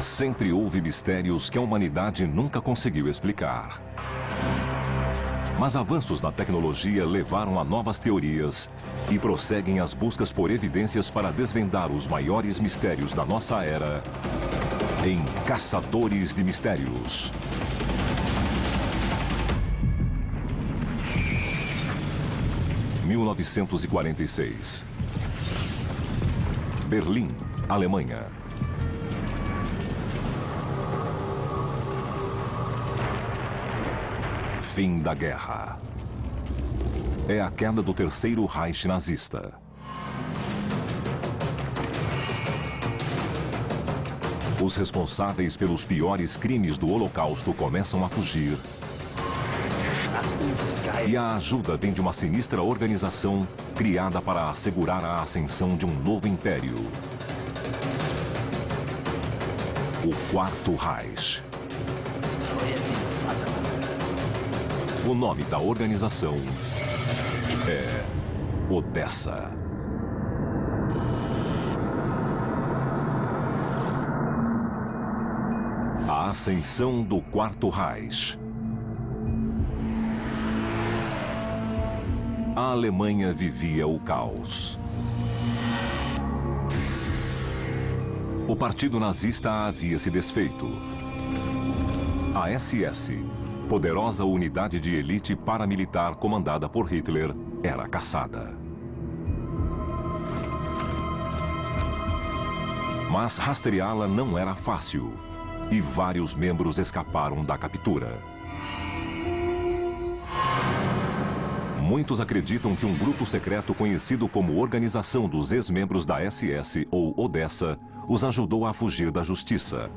Sempre houve mistérios que a humanidade nunca conseguiu explicar. Mas avanços na tecnologia levaram a novas teorias e prosseguem as buscas por evidências para desvendar os maiores mistérios da nossa era em Caçadores de Mistérios. – 1946. Berlim, Alemanha. Fim da guerra. É a queda do Terceiro Reich nazista. Os responsáveis pelos piores crimes do Holocausto começam a fugir. E a ajuda vem de uma sinistra organização criada para assegurar a ascensão de um novo império. O Quarto Reich. O nome da organização é Odessa. A ascensão do Quarto Reich. A Alemanha vivia o caos. O partido nazista havia se desfeito. A SS, poderosa unidade de elite paramilitar comandada por Hitler, era caçada. Mas rastreá-la não era fácil, e vários membros escaparam da captura. Muitos acreditam que um grupo secreto conhecido como Organização dos Ex-Membros da SS, ou Odessa, os ajudou a fugir da justiça.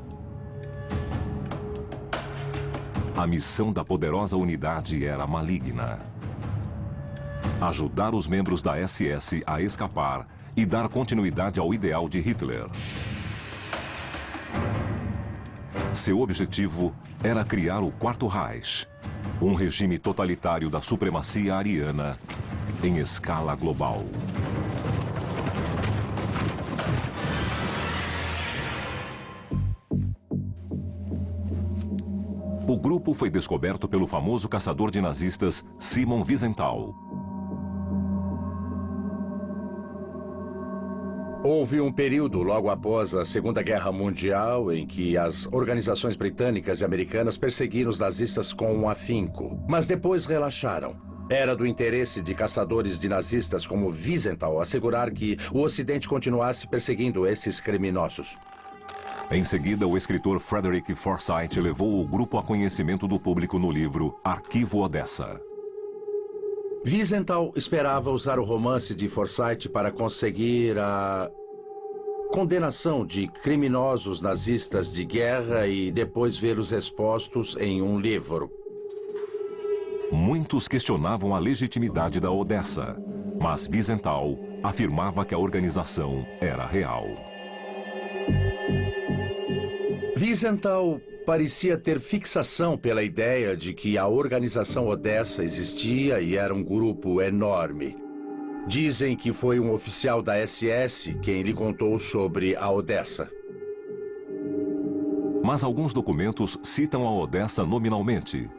A missão da poderosa unidade era maligna: ajudar os membros da SS a escapar e dar continuidade ao ideal de Hitler. Seu objetivo era criar o Quarto Reich, um regime totalitário da supremacia ariana em escala global. O grupo foi descoberto pelo famoso caçador de nazistas Simon Wiesenthal. Houve um período logo após a Segunda Guerra Mundial em que as organizações britânicas e americanas perseguiram os nazistas com um afinco, mas depois relaxaram. Era do interesse de caçadores de nazistas como Wiesenthal assegurar que o Ocidente continuasse perseguindo esses criminosos. Em seguida, o escritor Frederick Forsyth levou o grupo a conhecimento do público no livro Arquivo Odessa. Wiesenthal esperava usar o romance de Forsyth para conseguir a condenação de criminosos nazistas de guerra e depois vê-los expostos em um livro. Muitos questionavam a legitimidade da Odessa, mas Wiesenthal afirmava que a organização era real. Wiesenthal parecia ter fixação pela ideia de que a organização Odessa existia e era um grupo enorme. Dizem que foi um oficial da SS quem lhe contou sobre a Odessa. Mas alguns documentos citam a Odessa nominalmente.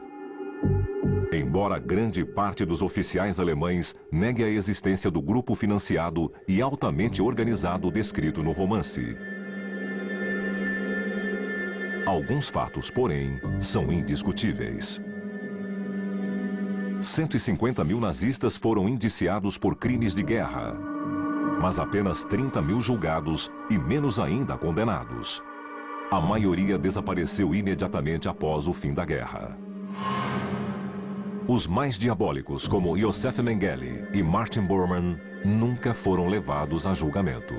Embora grande parte dos oficiais alemães negue a existência do grupo financiado e altamente organizado descrito no romance. Alguns fatos, porém, são indiscutíveis. 150 mil nazistas foram indiciados por crimes de guerra, mas apenas 30 mil julgados e menos ainda condenados. A maioria desapareceu imediatamente após o fim da guerra. Os mais diabólicos, como Josef Mengele e Martin Bormann, nunca foram levados a julgamento.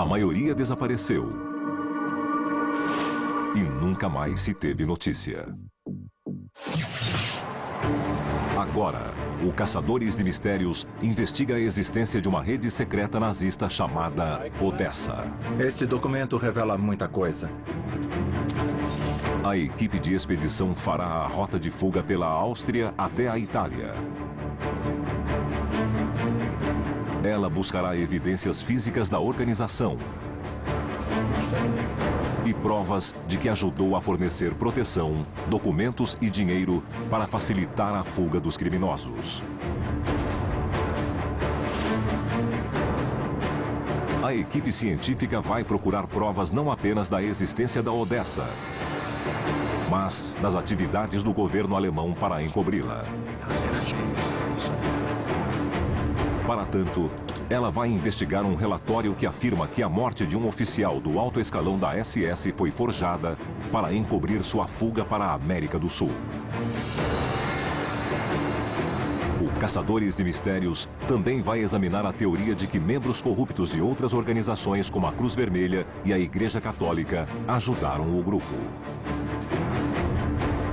A maioria desapareceu e nunca mais se teve notícia. Agora, o Caçadores de Mistérios investiga a existência de uma rede secreta nazista chamada Odessa. Este documento revela muita coisa. A equipe de expedição fará a rota de fuga pela Áustria até a Itália. Ela buscará evidências físicas da organização e provas de que ajudou a fornecer proteção, documentos e dinheiro para facilitar a fuga dos criminosos. A equipe científica vai procurar provas não apenas da existência da Odessa, mas das atividades do governo alemão para encobri-la. Para tanto, ela vai investigar um relatório que afirma que a morte de um oficial do alto escalão da SS foi forjada para encobrir sua fuga para a América do Sul. O Caçadores de Mistérios também vai examinar a teoria de que membros corruptos de outras organizações como a Cruz Vermelha e a Igreja Católica ajudaram o grupo.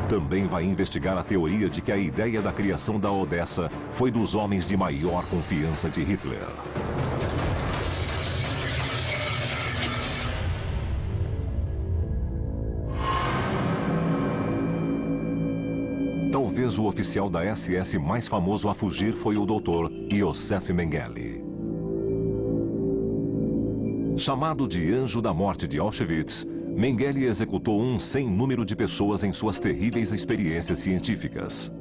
Também vai investigar a teoria de que a ideia da criação da Odessa foi dos homens de maior confiança de Hitler. Talvez o oficial da SS mais famoso a fugir foi o Dr. Yosef Mengele. Chamado de Anjo da Morte de Auschwitz, Mengele executou um sem número de pessoas em suas terríveis experiências científicas.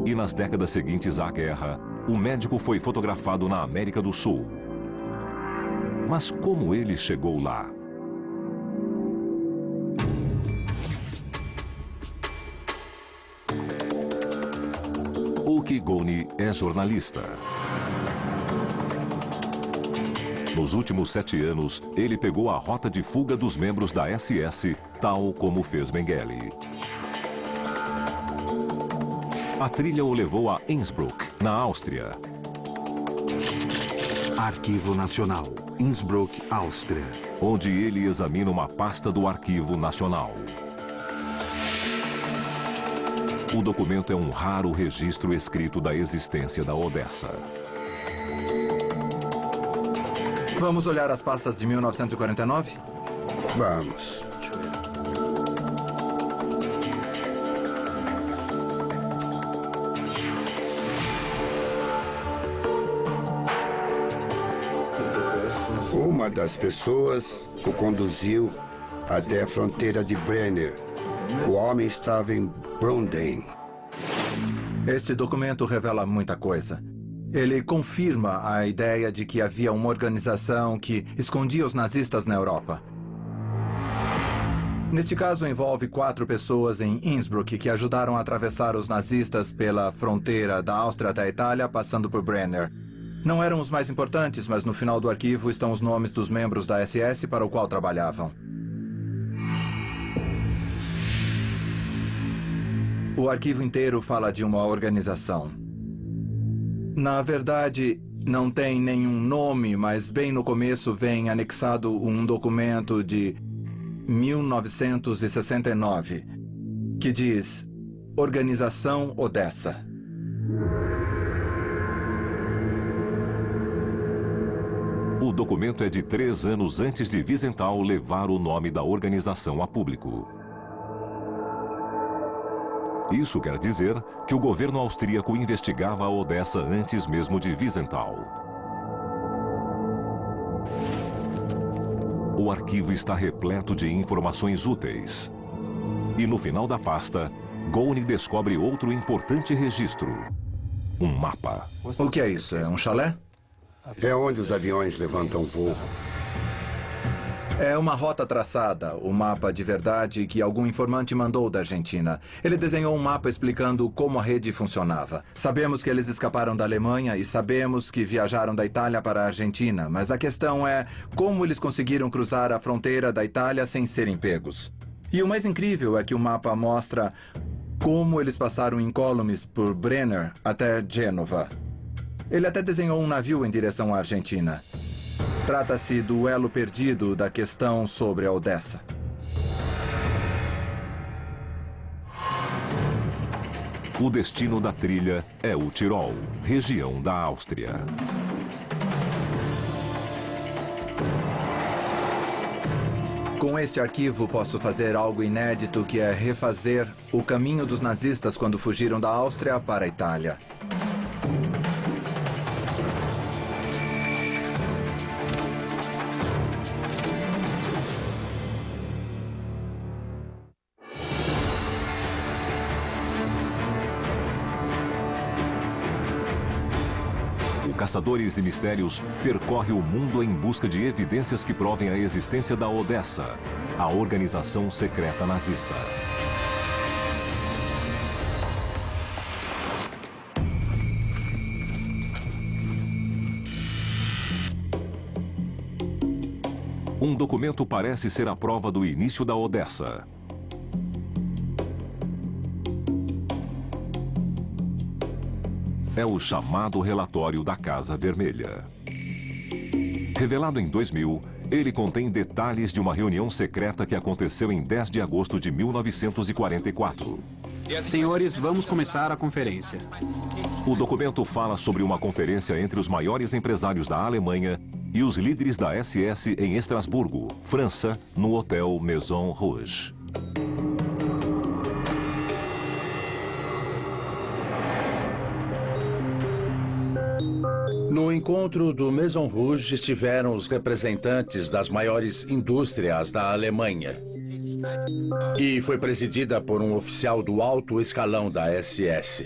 E nas décadas seguintes à guerra, o médico foi fotografado na América do Sul. Mas como ele chegou lá? Uki Goni é jornalista. Nos últimos 7 anos, ele pegou a rota de fuga dos membros da SS, tal como fez Mengele. A trilha o levou a Innsbruck, na Áustria. Arquivo Nacional, Innsbruck, Áustria. Onde ele examina uma pasta do Arquivo Nacional. O documento é um raro registro escrito da existência da Odessa. Vamos olhar as pastas de 1949? Vamos. Uma das pessoas o conduziu até a fronteira de Brenner. O homem estava em Brunden. Este documento revela muita coisa. Ele confirma a ideia de que havia uma organização que escondia os nazistas na Europa. Neste caso, envolve 4 pessoas em Innsbruck que ajudaram a atravessar os nazistas pela fronteira da Áustria até a Itália, passando por Brenner. Não eram os mais importantes, mas no final do arquivo estão os nomes dos membros da SS para o qual trabalhavam. O arquivo inteiro fala de uma organização. Na verdade, não tem nenhum nome, mas bem no começo vem anexado um documento de 1969, que diz Organização Odessa. O documento é de 3 anos antes de Wiesenthal levar o nome da organização a público. Isso quer dizer que o governo austríaco investigava a Odessa antes mesmo de Wiesenthal. O arquivo está repleto de informações úteis. E no final da pasta, Goni descobre outro importante registro: um mapa. O que é isso? É um chalé? É onde os aviões levantam voo. É uma rota traçada, o mapa de verdade que algum informante mandou da Argentina. Ele desenhou um mapa explicando como a rede funcionava. Sabemos que eles escaparam da Alemanha e sabemos que viajaram da Itália para a Argentina, mas a questão é como eles conseguiram cruzar a fronteira da Itália sem serem pegos. E o mais incrível é que o mapa mostra como eles passaram incólumes por Brenner até Gênova. Ele até desenhou um navio em direção à Argentina. Trata-se do elo perdido da questão sobre a Odessa. O destino da trilha é o Tirol, região da Áustria. Com este arquivo, posso fazer algo inédito, que é refazer o caminho dos nazistas quando fugiram da Áustria para a Itália. Caçadores de Mistérios percorre o mundo em busca de evidências que provem a existência da Odessa, a organização secreta nazista. Um documento parece ser a prova do início da Odessa. É o chamado Relatório da Casa Vermelha. Revelado em 2000, ele contém detalhes de uma reunião secreta que aconteceu em 10 de agosto de 1944. Senhores, vamos começar a conferência. O documento fala sobre uma conferência entre os maiores empresários da Alemanha e os líderes da SS em Estrasburgo, França, no hotel Maison Rouge. No encontro do Maison Rouge estiveram os representantes das maiores indústrias da Alemanha. E foi presidida por um oficial do alto escalão da SS.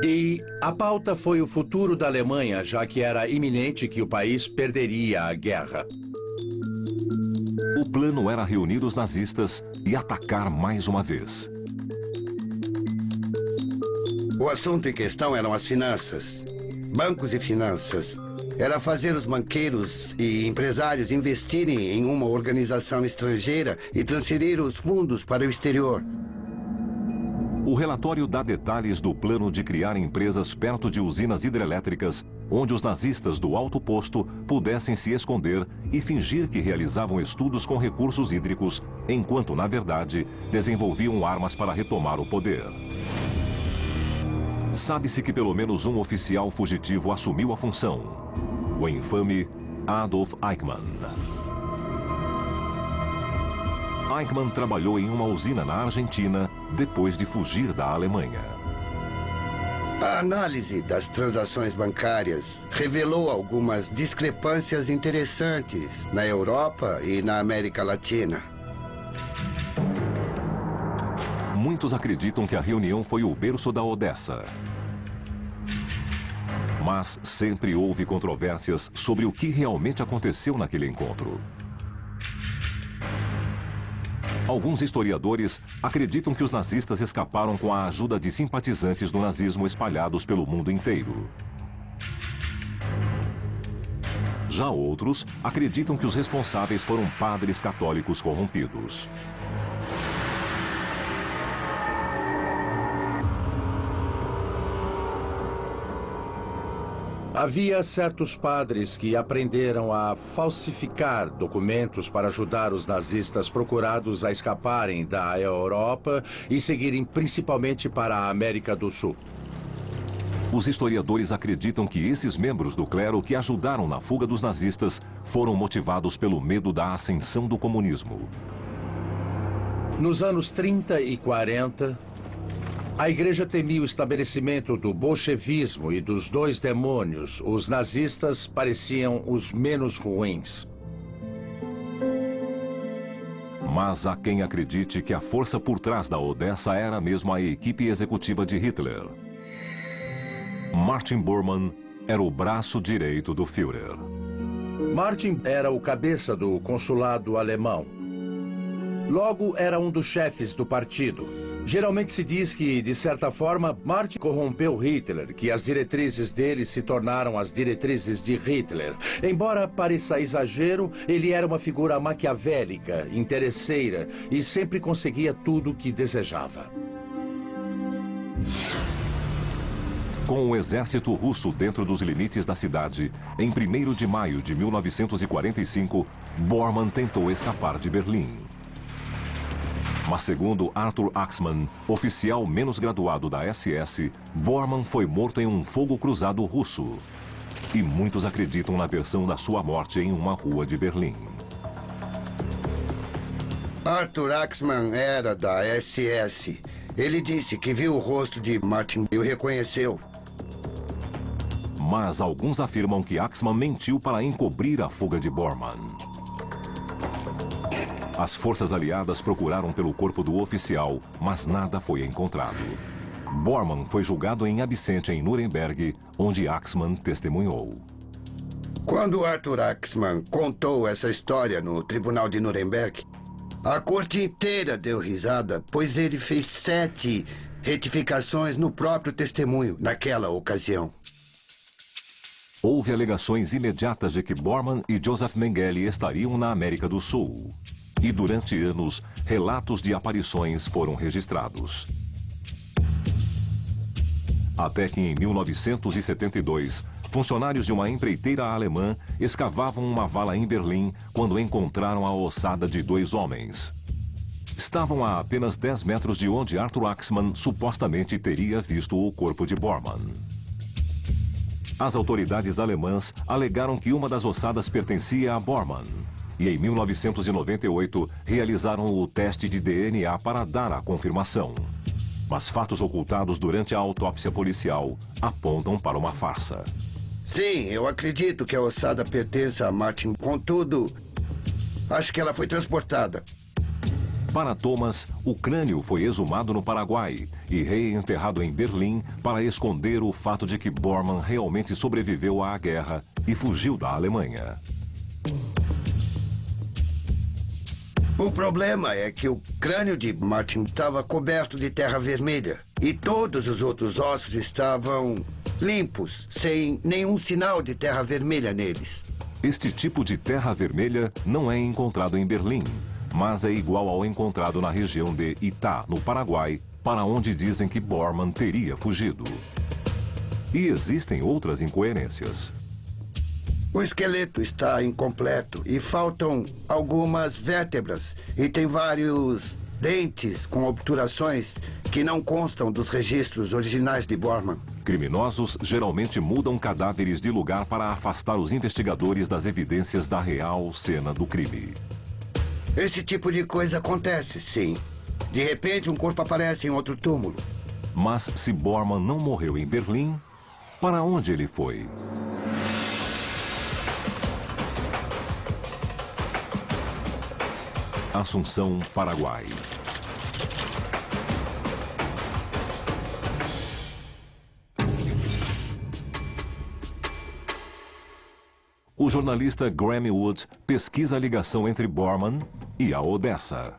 E a pauta foi o futuro da Alemanha, já que era iminente que o país perderia a guerra. O plano era reunir os nazistas e atacar mais uma vez. O assunto em questão eram as finanças. Bancos e finanças. Era fazer os banqueiros e empresários investirem em uma organização estrangeira e transferir os fundos para o exterior. O relatório dá detalhes do plano de criar empresas perto de usinas hidrelétricas, onde os nazistas do alto posto pudessem se esconder e fingir que realizavam estudos com recursos hídricos, enquanto, na verdade, desenvolviam armas para retomar o poder. Sabe-se que pelo menos um oficial fugitivo assumiu a função: o infame Adolf Eichmann. Eichmann trabalhou em uma usina na Argentina depois de fugir da Alemanha. A análise das transações bancárias revelou algumas discrepâncias interessantes na Europa e na América Latina. Muitos acreditam que a reunião foi o berço da Odessa. Mas sempre houve controvérsias sobre o que realmente aconteceu naquele encontro. Alguns historiadores acreditam que os nazistas escaparam com a ajuda de simpatizantes do nazismo espalhados pelo mundo inteiro. Já outros acreditam que os responsáveis foram padres católicos corrompidos. Havia certos padres que aprenderam a falsificar documentos para ajudar os nazistas procurados a escaparem da Europa e seguirem principalmente para a América do Sul. Os historiadores acreditam que esses membros do clero que ajudaram na fuga dos nazistas foram motivados pelo medo da ascensão do comunismo. Nos anos 30 e 40... a igreja temia o estabelecimento do bolchevismo e dos dois demônios. Os nazistas pareciam os menos ruins. Mas há quem acredite que a força por trás da Odessa era mesmo a equipe executiva de Hitler. Martin Bormann era o braço direito do Führer. Martin era o cabeça do consulado alemão. Logo, era um dos chefes do partido. Geralmente se diz que, de certa forma, Martin corrompeu Hitler, que as diretrizes dele se tornaram as diretrizes de Hitler. Embora pareça exagero, ele era uma figura maquiavélica, interesseira e sempre conseguia tudo o que desejava. Com o exército russo dentro dos limites da cidade, em 1º de maio de 1945, Bormann tentou escapar de Berlim. Mas segundo Arthur Axmann, oficial menos graduado da SS, Bormann foi morto em um fogo cruzado russo. E muitos acreditam na versão da sua morte em uma rua de Berlim. Arthur Axmann era da SS. Ele disse que viu o rosto de Martin e o reconheceu. Mas alguns afirmam que Axmann mentiu para encobrir a fuga de Bormann. As forças aliadas procuraram pelo corpo do oficial, mas nada foi encontrado. Bormann foi julgado em absente em Nuremberg, onde Axmann testemunhou. Quando Arthur Axmann contou essa história no tribunal de Nuremberg, a corte inteira deu risada, pois ele fez 7 retificações no próprio testemunho naquela ocasião. Houve alegações imediatas de que Bormann e Joseph Mengele estariam na América do Sul. E durante anos, relatos de aparições foram registrados. Até que em 1972, funcionários de uma empreiteira alemã escavavam uma vala em Berlim quando encontraram a ossada de 2 homens. Estavam a apenas 10 metros de onde Arthur Axmann supostamente teria visto o corpo de Bormann. As autoridades alemãs alegaram que uma das ossadas pertencia a Bormann. E em 1998 realizaram o teste de DNA para dar a confirmação. Mas fatos ocultados durante a autópsia policial apontam para uma farsa. Sim, eu acredito que a ossada pertença a Martin. Contudo, acho que ela foi transportada. Para Thomas, o crânio foi exumado no Paraguai e reenterrado em Berlim para esconder o fato de que Bormann realmente sobreviveu à guerra e fugiu da Alemanha. O problema é que o crânio de Martin estava coberto de terra vermelha e todos os outros ossos estavam limpos, sem nenhum sinal de terra vermelha neles. Este tipo de terra vermelha não é encontrado em Berlim, mas é igual ao encontrado na região de Itá, no Paraguai, para onde dizem que Bormann teria fugido. E existem outras incoerências. O esqueleto está incompleto e faltam algumas vértebras e tem vários dentes com obturações que não constam dos registros originais de Bormann. Criminosos geralmente mudam cadáveres de lugar para afastar os investigadores das evidências da real cena do crime. Esse tipo de coisa acontece, sim. De repente, um corpo aparece em outro túmulo. Mas se Bormann não morreu em Berlim, para onde ele foi? Assunção, Paraguai. O jornalista Graham Wood pesquisa a ligação entre Bormann e a Odessa.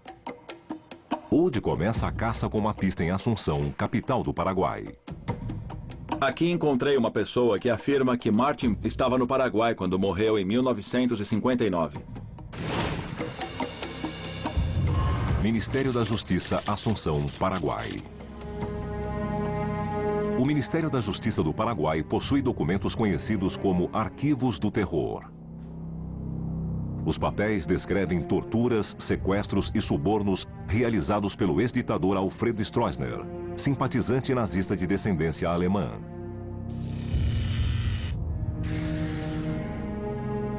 Wood começa a caça com uma pista em Assunção, capital do Paraguai. Aqui encontrei uma pessoa que afirma que Martin estava no Paraguai quando morreu em 1959. Ministério da Justiça, Assunção, Paraguai. O Ministério da Justiça do Paraguai possui documentos conhecidos como Arquivos do Terror. Os papéis descrevem torturas, sequestros e subornos realizados pelo ex-ditador Alfredo Stroessner, simpatizante nazista de descendência alemã.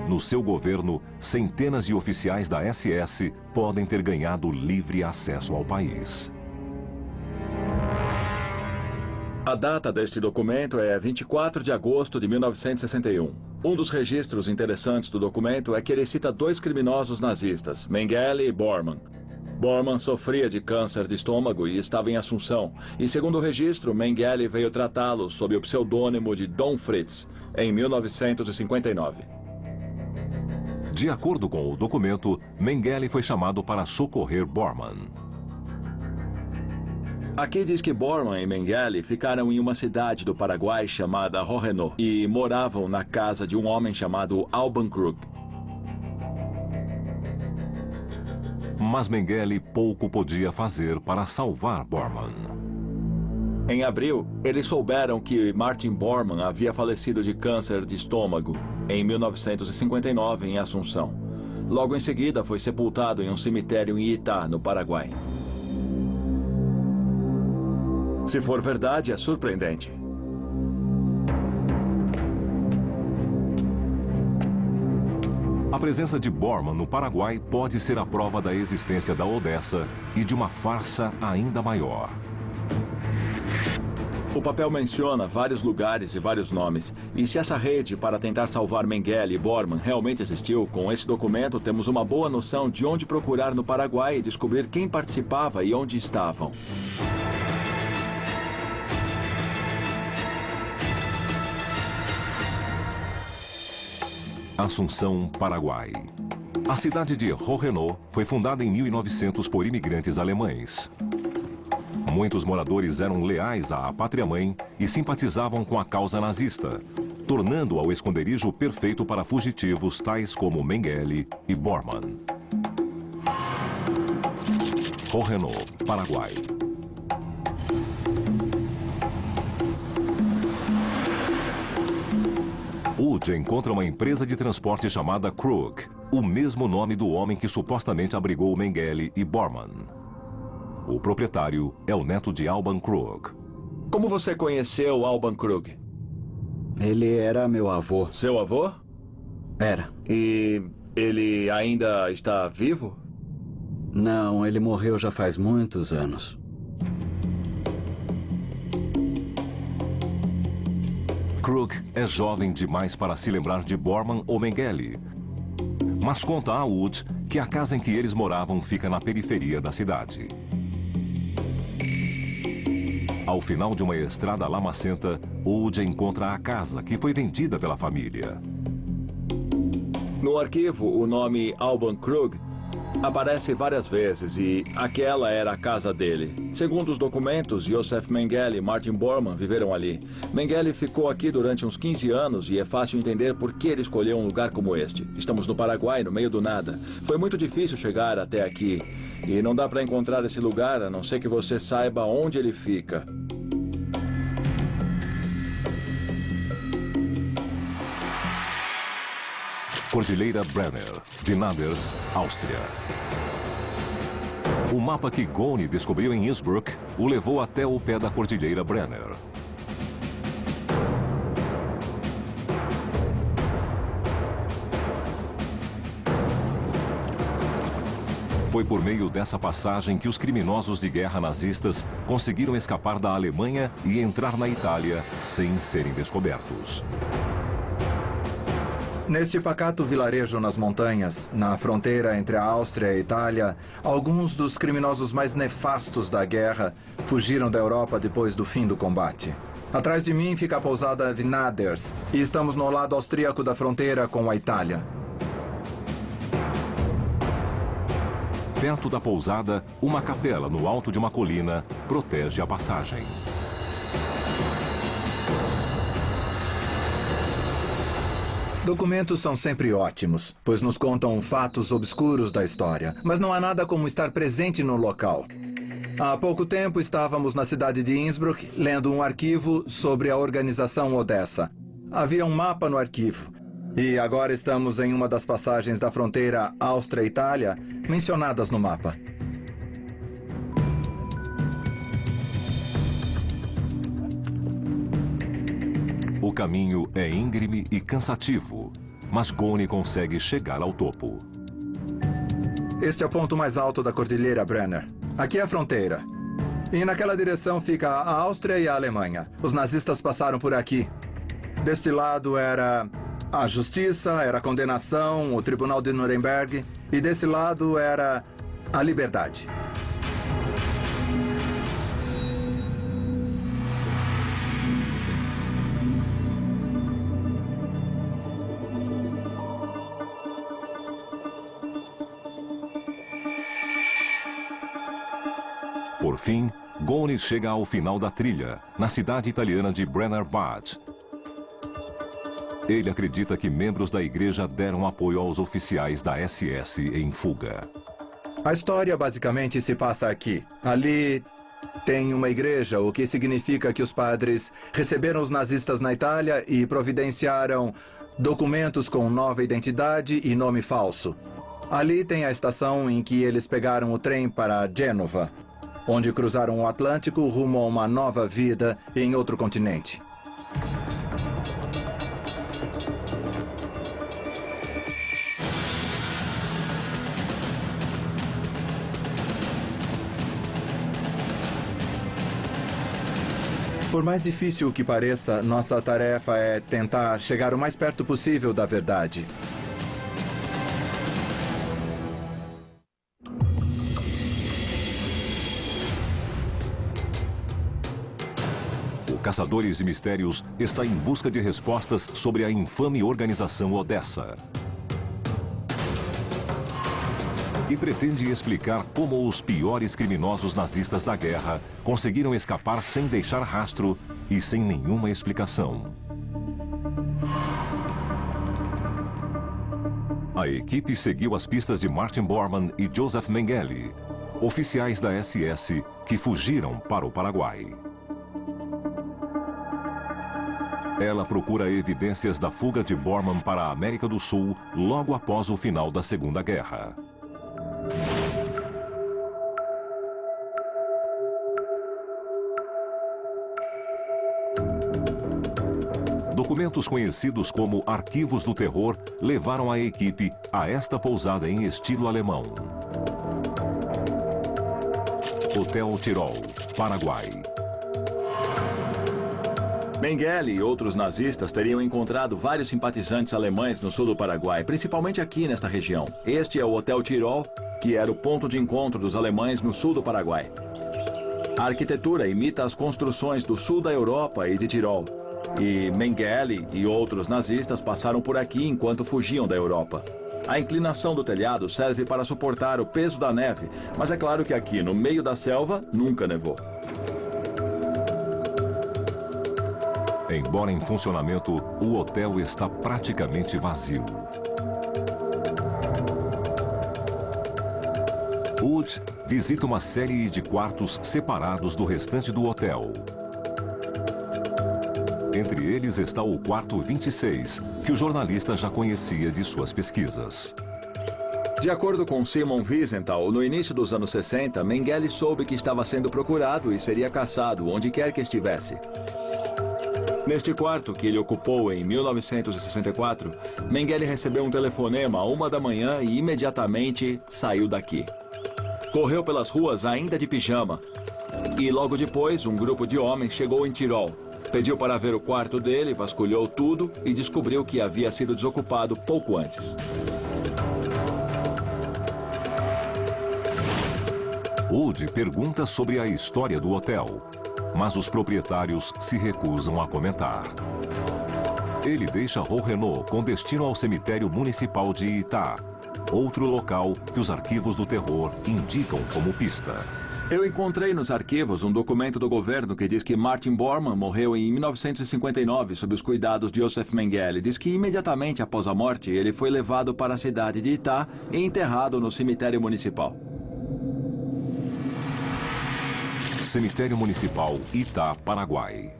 No seu governo, centenas de oficiais da SS podem ter ganhado livre acesso ao país. A data deste documento é 24 de agosto de 1961. Um dos registros interessantes do documento é que ele cita 2 criminosos nazistas, Mengele e Bormann. Bormann sofria de câncer de estômago e estava em Assunção. E segundo o registro, Mengele veio tratá-lo sob o pseudônimo de Dom Fritz, em 1959. De acordo com o documento, Mengele foi chamado para socorrer Bormann. Aqui diz que Bormann e Mengele ficaram em uma cidade do Paraguai chamada Rohenó e moravam na casa de um homem chamado Alban Krug. Mas Mengele pouco podia fazer para salvar Bormann. Em abril, eles souberam que Martin Bormann havia falecido de câncer de estômago em 1959 em Assunção. Logo em seguida, foi sepultado em um cemitério em Itá, no Paraguai. Se for verdade, é surpreendente. A presença de Bormann no Paraguai pode ser a prova da existência da Odessa e de uma farsa ainda maior. O papel menciona vários lugares e vários nomes. E se essa rede para tentar salvar Mengele e Bormann realmente existiu, com esse documento temos uma boa noção de onde procurar no Paraguai e descobrir quem participava e onde estavam. Assunção, Paraguai. A cidade de Rohenô foi fundada em 1900 por imigrantes alemães. Muitos moradores eram leais à pátria-mãe e simpatizavam com a causa nazista, tornando-a o esconderijo perfeito para fugitivos tais como Mengele e Bormann. Rohenô, Paraguai. Wood encontra uma empresa de transporte chamada Krug, o mesmo nome do homem que supostamente abrigou Mengele e Bormann. O proprietário é o neto de Alban Krug. Como você conheceu Alban Krug? Ele era meu avô. Seu avô? Era. E ele ainda está vivo? Não, ele morreu já faz muitos anos. Krug é jovem demais para se lembrar de Bormann ou Mengele, mas conta a Wood que a casa em que eles moravam fica na periferia da cidade. Ao final de uma estrada lamacenta, Wood encontra a casa que foi vendida pela família. No arquivo, o nome Alban Krug aparece várias vezes e aquela era a casa dele. Segundo os documentos, Josef Mengele e Martin Bormann viveram ali. Mengele ficou aqui durante uns 15 anos e é fácil entender por que ele escolheu um lugar como este. Estamos no Paraguai, no meio do nada. Foi muito difícil chegar até aqui e não dá para encontrar esse lugar a não ser que você saiba onde ele fica. Cordilheira Brenner, Vinaders, Áustria. O mapa que Goni descobriu em Innsbruck o levou até o pé da Cordilheira Brenner. Foi por meio dessa passagem que os criminosos de guerra nazistas conseguiram escapar da Alemanha e entrar na Itália sem serem descobertos. Neste pacato vilarejo nas montanhas, na fronteira entre a Áustria e a Itália, alguns dos criminosos mais nefastos da guerra fugiram da Europa depois do fim do combate. Atrás de mim fica a pousada Vinaders e estamos no lado austríaco da fronteira com a Itália. Perto da pousada, uma capela no alto de uma colina protege a passagem. Documentos são sempre ótimos, pois nos contam fatos obscuros da história, mas não há nada como estar presente no local. Há pouco tempo estávamos na cidade de Innsbruck lendo um arquivo sobre a organização Odessa. Havia um mapa no arquivo. E agora estamos em uma das passagens da fronteira Áustria-Itália mencionadas no mapa. O caminho é íngreme e cansativo, mas Goni consegue chegar ao topo. Este é o ponto mais alto da Cordilheira Brenner. Aqui é a fronteira. E naquela direção fica a Áustria e a Alemanha. Os nazistas passaram por aqui. Deste lado era a justiça, era a condenação, o Tribunal de Nuremberg. E desse lado era a liberdade. Por fim, Goni chega ao final da trilha, na cidade italiana de Brenner Bad. Ele acredita que membros da igreja deram apoio aos oficiais da SS em fuga. A história basicamente se passa aqui. Ali tem uma igreja, o que significa que os padres receberam os nazistas na Itália e providenciaram documentos com nova identidade e nome falso. Ali tem a estação em que eles pegaram o trem para Gênova, onde cruzaram o Atlântico rumo a uma nova vida em outro continente. Por mais difícil que pareça, nossa tarefa é tentar chegar o mais perto possível da verdade. O Caçadores de Mistérios está em busca de respostas sobre a infame organização Odessa. E pretende explicar como os piores criminosos nazistas da guerra conseguiram escapar sem deixar rastro e sem nenhuma explicação. A equipe seguiu as pistas de Martin Bormann e Joseph Mengele, oficiais da SS que fugiram para o Paraguai. Ela procura evidências da fuga de Bormann para a América do Sul logo após o final da Segunda Guerra. Documentos conhecidos como Arquivos do Terror levaram a equipe a esta pousada em estilo alemão. Hotel Tirol, Paraguai. Mengele e outros nazistas teriam encontrado vários simpatizantes alemães no sul do Paraguai, principalmente aqui nesta região. Este é o Hotel Tirol, que era o ponto de encontro dos alemães no sul do Paraguai. A arquitetura imita as construções do sul da Europa e de Tirol. E Mengele e outros nazistas passaram por aqui enquanto fugiam da Europa. A inclinação do telhado serve para suportar o peso da neve, mas é claro que aqui, no meio da selva, nunca nevou. Embora em funcionamento, o hotel está praticamente vazio. Wood visita uma série de quartos separados do restante do hotel. Entre eles está o quarto 26, que o jornalista já conhecia de suas pesquisas. De acordo com Simon Wiesenthal, no início dos anos 60, Mengele soube que estava sendo procurado e seria caçado onde quer que estivesse. Neste quarto, que ele ocupou em 1964, Mengele recebeu um telefonema à 1 da manhã e imediatamente saiu daqui. Correu pelas ruas ainda de pijama. E logo depois, um grupo de homens chegou em Tirol. Pediu para ver o quarto dele, vasculhou tudo e descobriu que havia sido desocupado pouco antes. Wood pergunta sobre a história do hotel, mas os proprietários se recusam a comentar. Ele deixa Renault com destino ao cemitério municipal de Itá, outro local que os arquivos do terror indicam como pista. Eu encontrei nos arquivos um documento do governo que diz que Martin Bormann morreu em 1959 sob os cuidados de Joseph Mengele. Diz que imediatamente após a morte ele foi levado para a cidade de Itá e enterrado no cemitério municipal. Cemitério Municipal, Itá, Paraguai.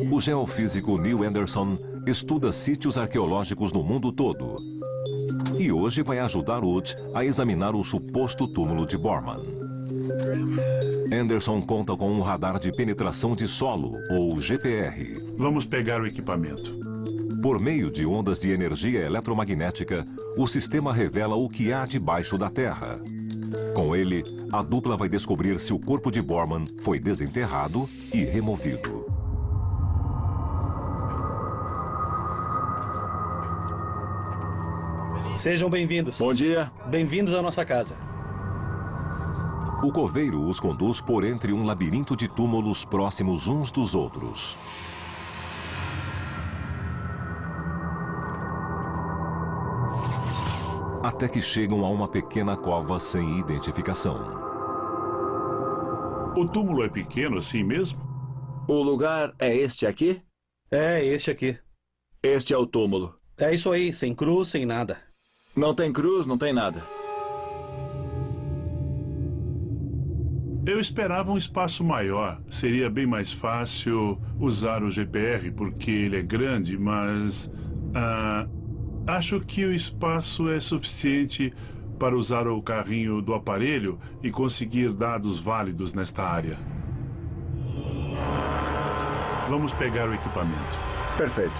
O geofísico Neil Anderson estuda sítios arqueológicos no mundo todo. E hoje vai ajudar Wood a examinar o suposto túmulo de Bormann. Anderson conta com um radar de penetração de solo, ou GPR. Vamos pegar o equipamento. Por meio de ondas de energia eletromagnética, o sistema revela o que há debaixo da Terra. Com ele, a dupla vai descobrir se o corpo de Bormann foi desenterrado e removido. Sejam bem-vindos. Bom dia. Bem-vindos à nossa casa. O coveiro os conduz por entre um labirinto de túmulos próximos uns dos outros. Até que chegam a uma pequena cova sem identificação. O túmulo é pequeno assim mesmo? O lugar é este aqui? É, este aqui. Este é o túmulo. É isso aí, sem cruz, sem nada. Não tem cruz, não tem nada. Eu esperava um espaço maior. Seria bem mais fácil usar o GPR, porque ele é grande, mas... acho que o espaço é suficiente para usar o carrinho do aparelho e conseguir dados válidos nesta área. Vamos pegar o equipamento. Perfeito.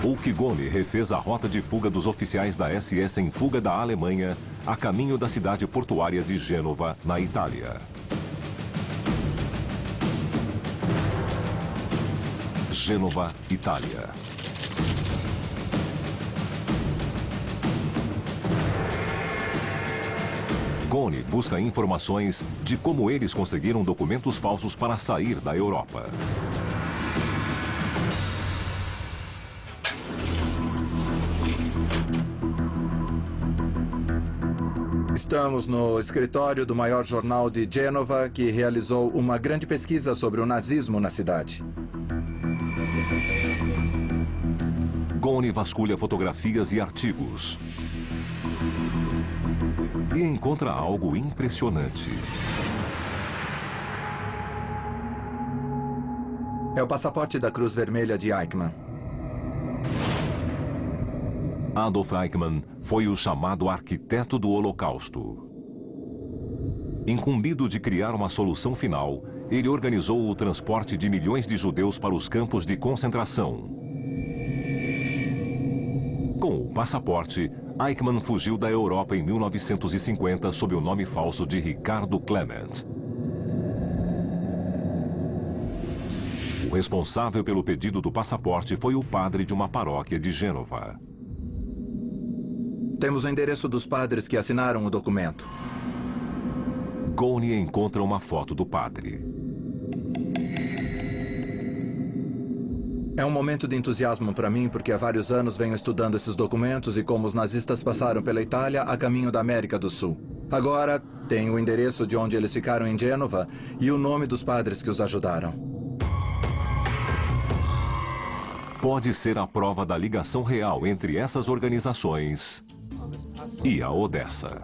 O Kigone refez a rota de fuga dos oficiais da SS em fuga da Alemanha a caminho da cidade portuária de Gênova, na Itália. Gênova, Itália. Goni busca informações de como eles conseguiram documentos falsos para sair da Europa. Estamos no escritório do maior jornal de Gênova, que realizou uma grande pesquisa sobre o nazismo na cidade. Goni vasculha fotografias e artigos. E encontra algo impressionante. É o passaporte da Cruz Vermelha de Eichmann. Adolf Eichmann foi o chamado arquiteto do Holocausto. Incumbido de criar uma solução final, ele organizou o transporte de milhões de judeus para os campos de concentração. Com o passaporte, Eichmann fugiu da Europa em 1950 sob o nome falso de Ricardo Clement. O responsável pelo pedido do passaporte foi o padre de uma paróquia de Gênova. Temos o endereço dos padres que assinaram o documento. Goni encontra uma foto do padre. É um momento de entusiasmo para mim, porque há vários anos venho estudando esses documentos e como os nazistas passaram pela Itália a caminho da América do Sul. Agora, tenho o endereço de onde eles ficaram em Gênova e o nome dos padres que os ajudaram. Pode ser a prova da ligação real entre essas organizações e a Odessa.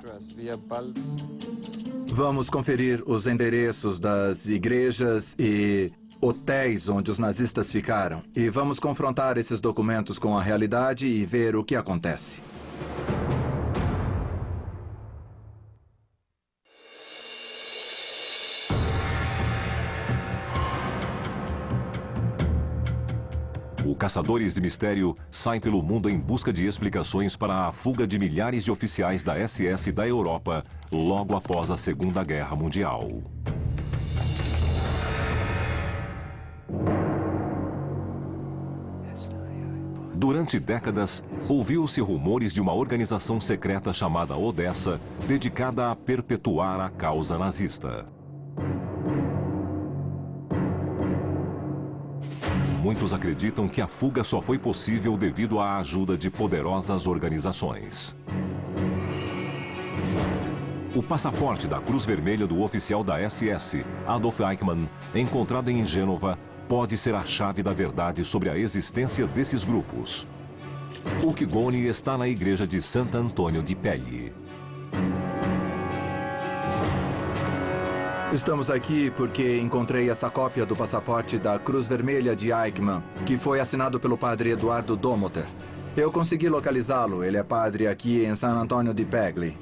Vamos conferir os endereços das igrejas e hotéis onde os nazistas ficaram. E vamos confrontar esses documentos com a realidade e ver o que acontece. O Caçadores de Mistério sai pelo mundo em busca de explicações para a fuga de milhares de oficiais da SS da Europa logo após a Segunda Guerra Mundial. Durante décadas, ouviu-se rumores de uma organização secreta chamada Odessa, dedicada a perpetuar a causa nazista. Muitos acreditam que a fuga só foi possível devido à ajuda de poderosas organizações. O passaporte da Cruz Vermelha do oficial da SS, Adolf Eichmann, encontrado em Gênova, pode ser a chave da verdade sobre a existência desses grupos. O Goni está na igreja de Sant'Antonio di Pegli. Estamos aqui porque encontrei essa cópia do passaporte da Cruz Vermelha de Eichmann, que foi assinado pelo padre Eduardo Domoter. Eu consegui localizá-lo, ele é padre aqui em San Antonio di Pegli.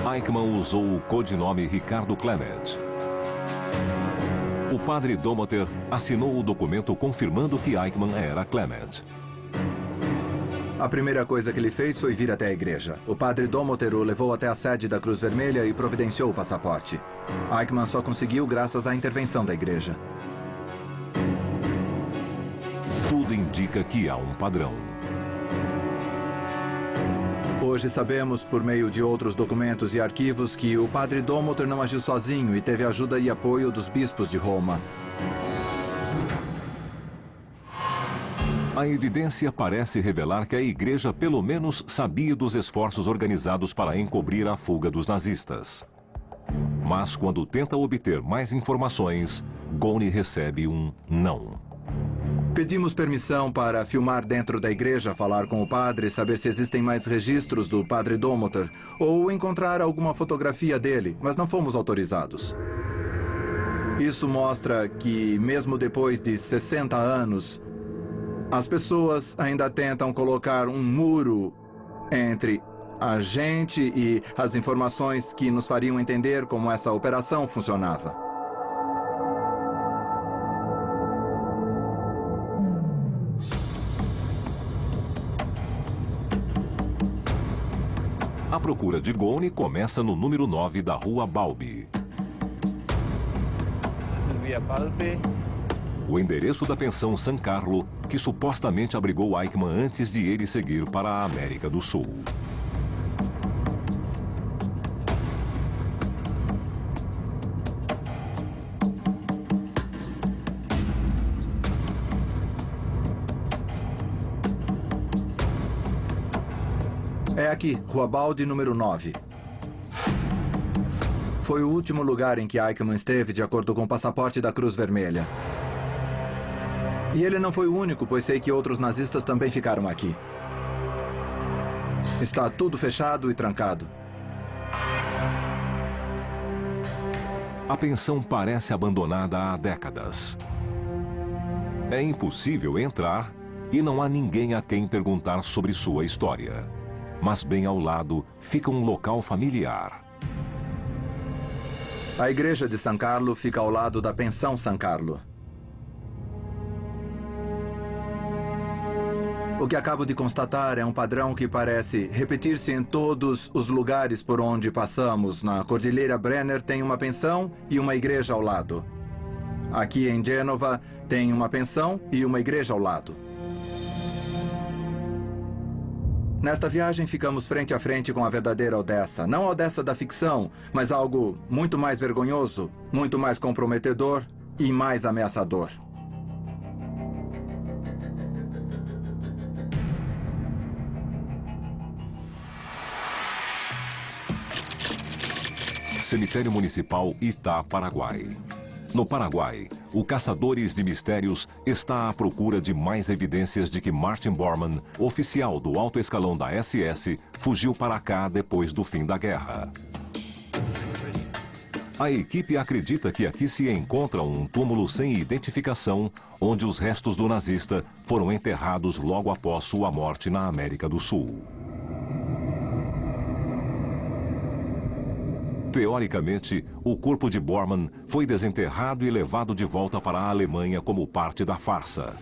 Eichmann usou o codinome Ricardo Clement. O padre Domoter assinou o documento confirmando que Eichmann era Clement. A primeira coisa que ele fez foi vir até a igreja. O padre Domoter o levou até a sede da Cruz Vermelha e providenciou o passaporte. Eichmann só conseguiu graças à intervenção da igreja. Tudo indica que há um padrão. Hoje sabemos, por meio de outros documentos e arquivos, que o padre Domoter não agiu sozinho e teve ajuda e apoio dos bispos de Roma. A evidência parece revelar que a igreja pelo menos sabia dos esforços organizados para encobrir a fuga dos nazistas. Mas quando tenta obter mais informações, Goni recebe um não. Pedimos permissão para filmar dentro da igreja, falar com o padre, saber se existem mais registros do padre Domoter ou encontrar alguma fotografia dele, mas não fomos autorizados. Isso mostra que, mesmo depois de 60 anos, as pessoas ainda tentam colocar um muro entre a gente e as informações que nos fariam entender como essa operação funcionava. A procura de Goni começa no número 9 da Rua Balbi. Via Balbi. o endereço da pensão San Carlo, que supostamente abrigou Eichmann antes de ele seguir para a América do Sul. É aqui, Rua Baldi, número 9. Foi o último lugar em que Eichmann esteve, de acordo com o passaporte da Cruz Vermelha. E ele não foi o único, pois sei que outros nazistas também ficaram aqui. Está tudo fechado e trancado. A pensão parece abandonada há décadas. É impossível entrar e não há ninguém a quem perguntar sobre sua história. Mas bem ao lado fica um local familiar. A igreja de San Carlo fica ao lado da pensão San Carlo. O que acabo de constatar é um padrão que parece repetir-se em todos os lugares por onde passamos. Na Cordilheira Brenner tem uma pensão e uma igreja ao lado. Aqui em Gênova tem uma pensão e uma igreja ao lado. Nesta viagem, ficamos frente a frente com a verdadeira Odessa. Não a Odessa da ficção, mas algo muito mais vergonhoso, muito mais comprometedor e mais ameaçador. Cemitério Municipal Itá, Paraguai. No Paraguai, o Caçadores de Mistérios está à procura de mais evidências de que Martin Bormann, oficial do alto escalão da SS, fugiu para cá depois do fim da guerra. A equipe acredita que aqui se encontra um túmulo sem identificação, onde os restos do nazista foram enterrados logo após sua morte na América do Sul. Teoricamente, o corpo de Bormann foi desenterrado e levado de volta para a Alemanha como parte da farsa.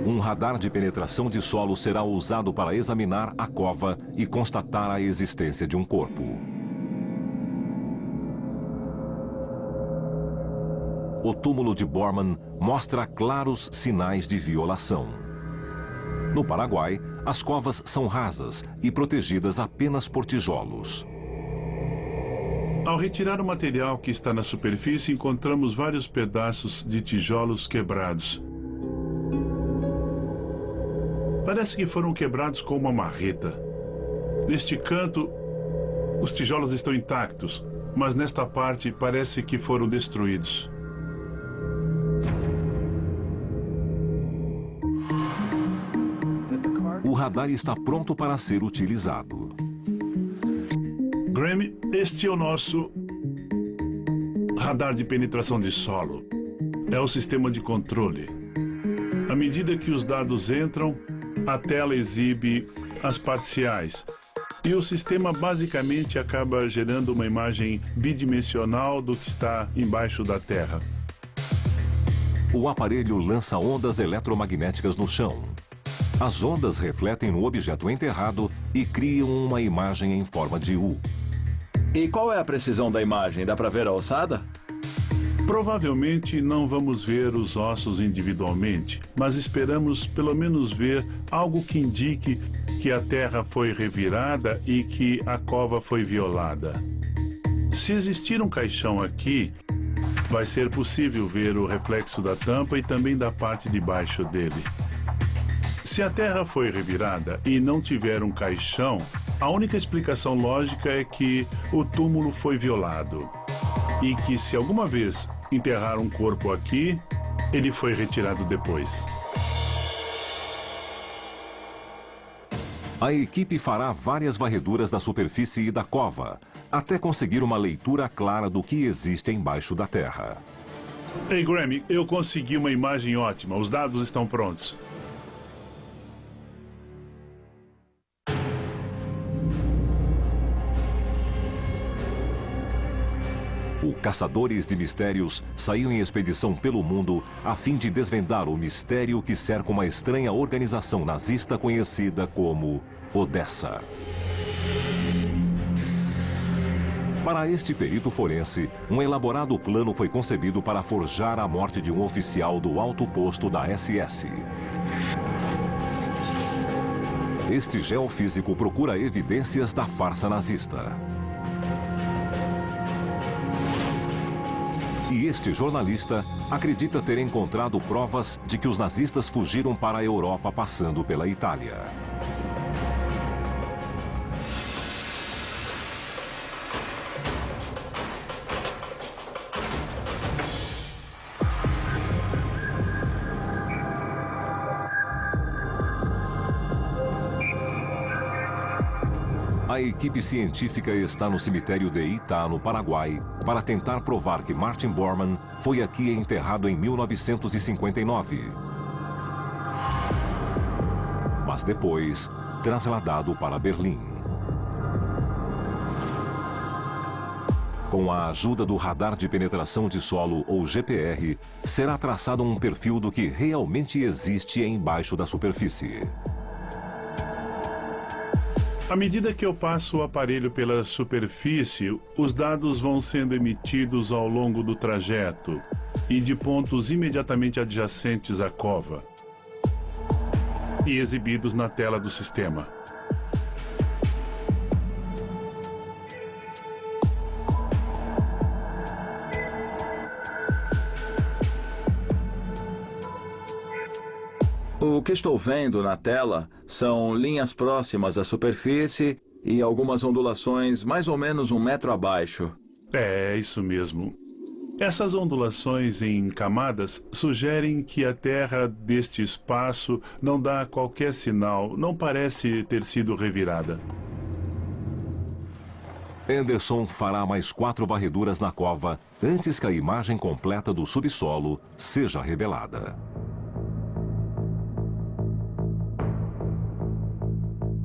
Um radar de penetração de solo será usado para examinar a cova e constatar a existência de um corpo. O túmulo de Bormann mostra claros sinais de violação. No Paraguai, as covas são rasas e protegidas apenas por tijolos. Ao retirar o material que está na superfície, encontramos vários pedaços de tijolos quebrados. Parece que foram quebrados com uma marreta. Neste canto, os tijolos estão intactos, mas nesta parte parece que foram destruídos. O radar está pronto para ser utilizado. Graham, este é o nosso radar de penetração de solo. É o sistema de controle. À medida que os dados entram, a tela exibe as parciais. E o sistema basicamente acaba gerando uma imagem bidimensional do que está embaixo da Terra. O aparelho lança ondas eletromagnéticas no chão. As ondas refletem no objeto enterrado e criam uma imagem em forma de U. E qual é a precisão da imagem? Dá para ver a ossada? Provavelmente não vamos ver os ossos individualmente, mas esperamos pelo menos ver algo que indique que a terra foi revirada e que a cova foi violada. Se existir um caixão aqui, vai ser possível ver o reflexo da tampa e também da parte de baixo dele. Se a terra foi revirada e não tiver um caixão, a única explicação lógica é que o túmulo foi violado. E que se alguma vez enterrar um corpo aqui, ele foi retirado depois. A equipe fará várias varreduras da superfície e da cova, até conseguir uma leitura clara do que existe embaixo da terra. Ei, Graham, eu consegui uma imagem ótima. Os dados estão prontos. O Caçadores de Mistérios saiu em expedição pelo mundo a fim de desvendar o mistério que cerca uma estranha organização nazista conhecida como Odessa. Para este perito forense, um elaborado plano foi concebido para forjar a morte de um oficial do alto posto da SS. Este geofísico procura evidências da farsa nazista. E este jornalista acredita ter encontrado provas de que os nazistas fugiram para a Europa passando pela Itália. A equipe científica está no cemitério de Itá, no Paraguai, para tentar provar que Martin Bormann foi aqui enterrado em 1959. Mas depois, trasladado para Berlim. Com a ajuda do radar de penetração de solo, ou GPR, será traçado um perfil do que realmente existe embaixo da superfície. À medida que eu passo o aparelho pela superfície, os dados vão sendo emitidos ao longo do trajeto e de pontos imediatamente adjacentes à cova e exibidos na tela do sistema. O que estou vendo na tela são linhas próximas à superfície e algumas ondulações mais ou menos 1 metro abaixo. É isso mesmo. Essas ondulações em camadas sugerem que a Terra deste espaço não dá qualquer sinal, não parece ter sido revirada. Anderson fará mais 4 varreduras na cova antes que a imagem completa do subsolo seja revelada.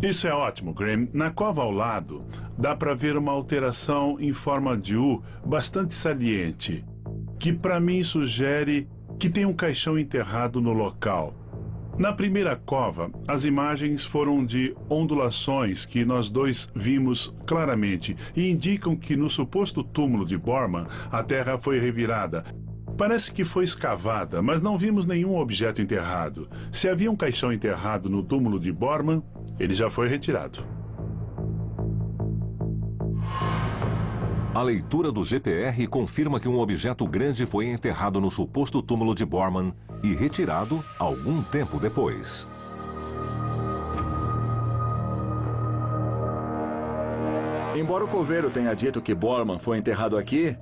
Isso é ótimo, Graham. Na cova ao lado, dá para ver uma alteração em forma de U bastante saliente, que para mim sugere que tem um caixão enterrado no local. Na primeira cova, as imagens foram de ondulações que nós dois vimos claramente e indicam que no suposto túmulo de Bormann, a terra foi revirada. Parece que foi escavada, mas não vimos nenhum objeto enterrado. Se havia um caixão enterrado no túmulo de Bormann, ele já foi retirado. A leitura do GPR confirma que um objeto grande foi enterrado no suposto túmulo de Bormann e retirado algum tempo depois. Embora o coveiro tenha dito que Bormann foi enterrado aqui,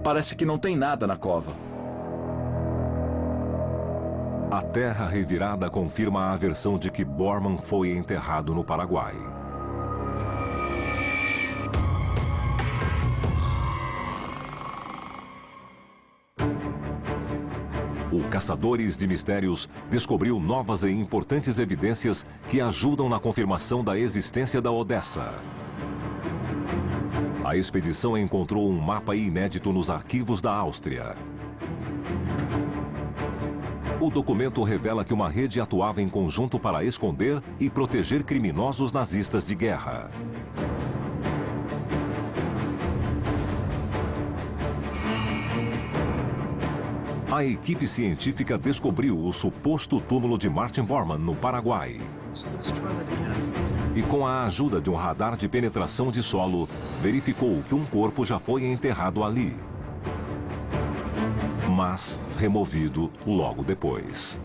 parece que não tem nada na cova. A terra revirada confirma a versão de que Bormann foi enterrado no Paraguai. O Caçadores de Mistérios descobriu novas e importantes evidências que ajudam na confirmação da existência da Odessa. A expedição encontrou um mapa inédito nos arquivos da Áustria. O documento revela que uma rede atuava em conjunto para esconder e proteger criminosos nazistas de guerra. A equipe científica descobriu o suposto túmulo de Martin Bormann no Paraguai. E com a ajuda de um radar de penetração de solo, verificou que um corpo já foi enterrado ali, mas removido logo depois.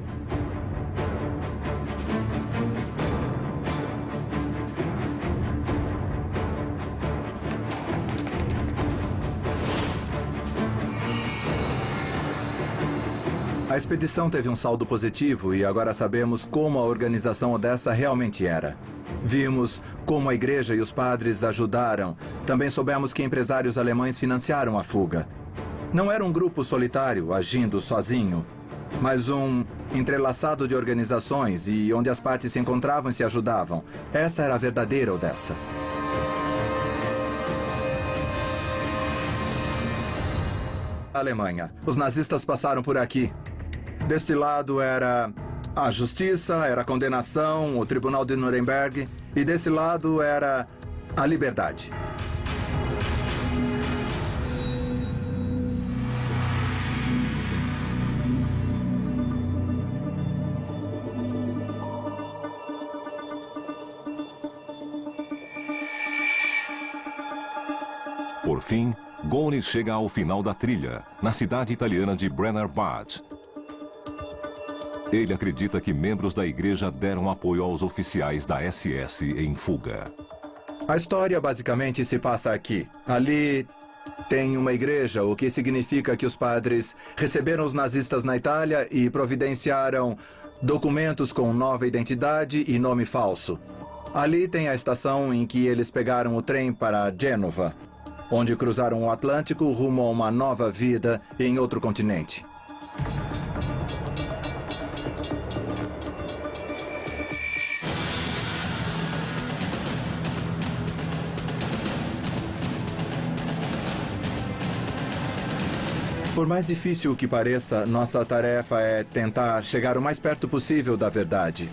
A expedição teve um saldo positivo e agora sabemos como a organização Odessa realmente era. Vimos como a igreja e os padres ajudaram. Também soubemos que empresários alemães financiaram a fuga. Não era um grupo solitário, agindo sozinho, mas um entrelaçado de organizações e onde as partes se encontravam e se ajudavam. Essa era a verdadeira Odessa. Alemanha. Os nazistas passaram por aqui. Deste lado era a justiça, era a condenação, o tribunal de Nuremberg. E desse lado era a liberdade. Por fim, Goni chega ao final da trilha, na cidade italiana de Brenner Bad. Ele acredita que membros da igreja deram apoio aos oficiais da SS em fuga. A história basicamente se passa aqui. Ali tem uma igreja, o que significa que os padres receberam os nazistas na Itália e providenciaram documentos com nova identidade e nome falso. Ali tem a estação em que eles pegaram o trem para Gênova, onde cruzaram o Atlântico rumo a uma nova vida em outro continente. Por mais difícil que pareça, nossa tarefa é tentar chegar o mais perto possível da verdade.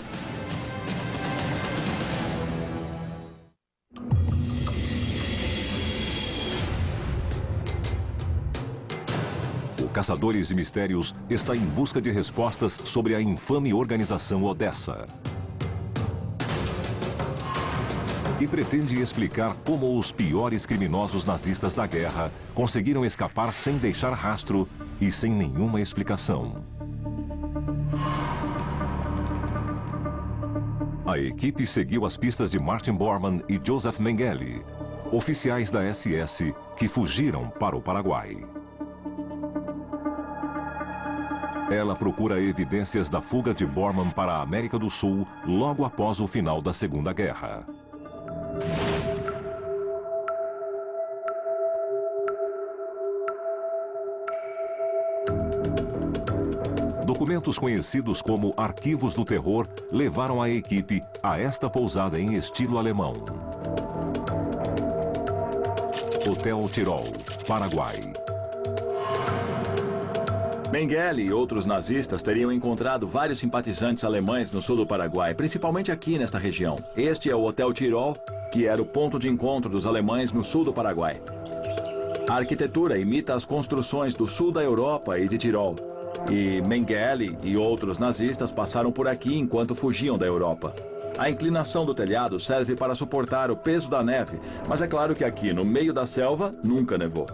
O Caçadores de Mistérios está em busca de respostas sobre a infame organização Odessa. E pretende explicar como os piores criminosos nazistas da guerra conseguiram escapar sem deixar rastro e sem nenhuma explicação. A equipe seguiu as pistas de Martin Bormann e Joseph Mengele, oficiais da SS que fugiram para o Paraguai. Ela procura evidências da fuga de Bormann para a América do Sul logo após o final da Segunda Guerra. Documentos conhecidos como Arquivos do Terror levaram a equipe a esta pousada em estilo alemão. Hotel Tirol, Paraguai. Mengele e outros nazistas teriam encontrado vários simpatizantes alemães no sul do Paraguai, principalmente aqui nesta região. Este é o Hotel Tirol, que era o ponto de encontro dos alemães no sul do Paraguai. A arquitetura imita as construções do sul da Europa e de Tirol. E Mengele e outros nazistas passaram por aqui enquanto fugiam da Europa. A inclinação do telhado serve para suportar o peso da neve, mas é claro que aqui, no meio da selva, nunca nevou.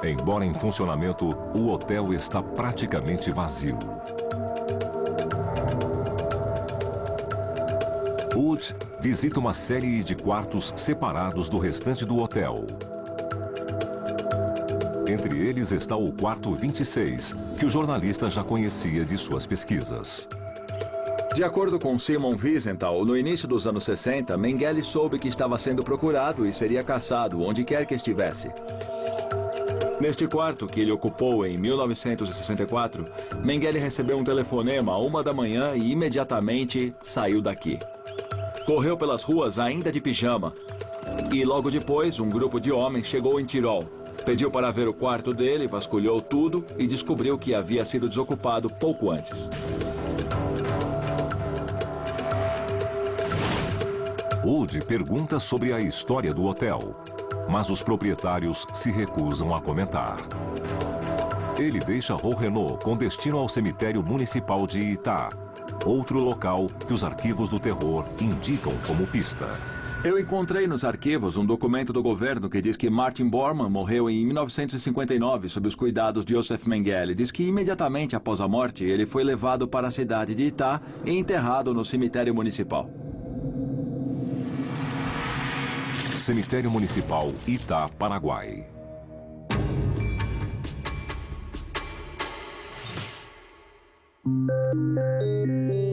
Embora em funcionamento, o hotel está praticamente vazio. Wood visita uma série de quartos separados do restante do hotel. Entre eles está o quarto 26, que o jornalista já conhecia de suas pesquisas. De acordo com Simon Wiesenthal, no início dos anos 60, Mengele soube que estava sendo procurado e seria caçado onde quer que estivesse. Neste quarto, que ele ocupou em 1964, Mengele recebeu um telefonema à 1 da manhã e imediatamente saiu daqui. Correu pelas ruas ainda de pijama. E logo depois, um grupo de homens chegou em Tirol. Pediu para ver o quarto dele, vasculhou tudo e descobriu que havia sido desocupado pouco antes. Wood pergunta sobre a história do hotel, mas os proprietários se recusam a comentar. Ele deixa Renault com destino ao cemitério municipal de Itá, outro local que os arquivos do terror indicam como pista. Eu encontrei nos arquivos um documento do governo que diz que Martin Bormann morreu em 1959 sob os cuidados de Joseph Mengele. Diz que imediatamente após a morte ele foi levado para a cidade de Itá e enterrado no cemitério municipal. Cemitério Municipal, Itá, Paraguai.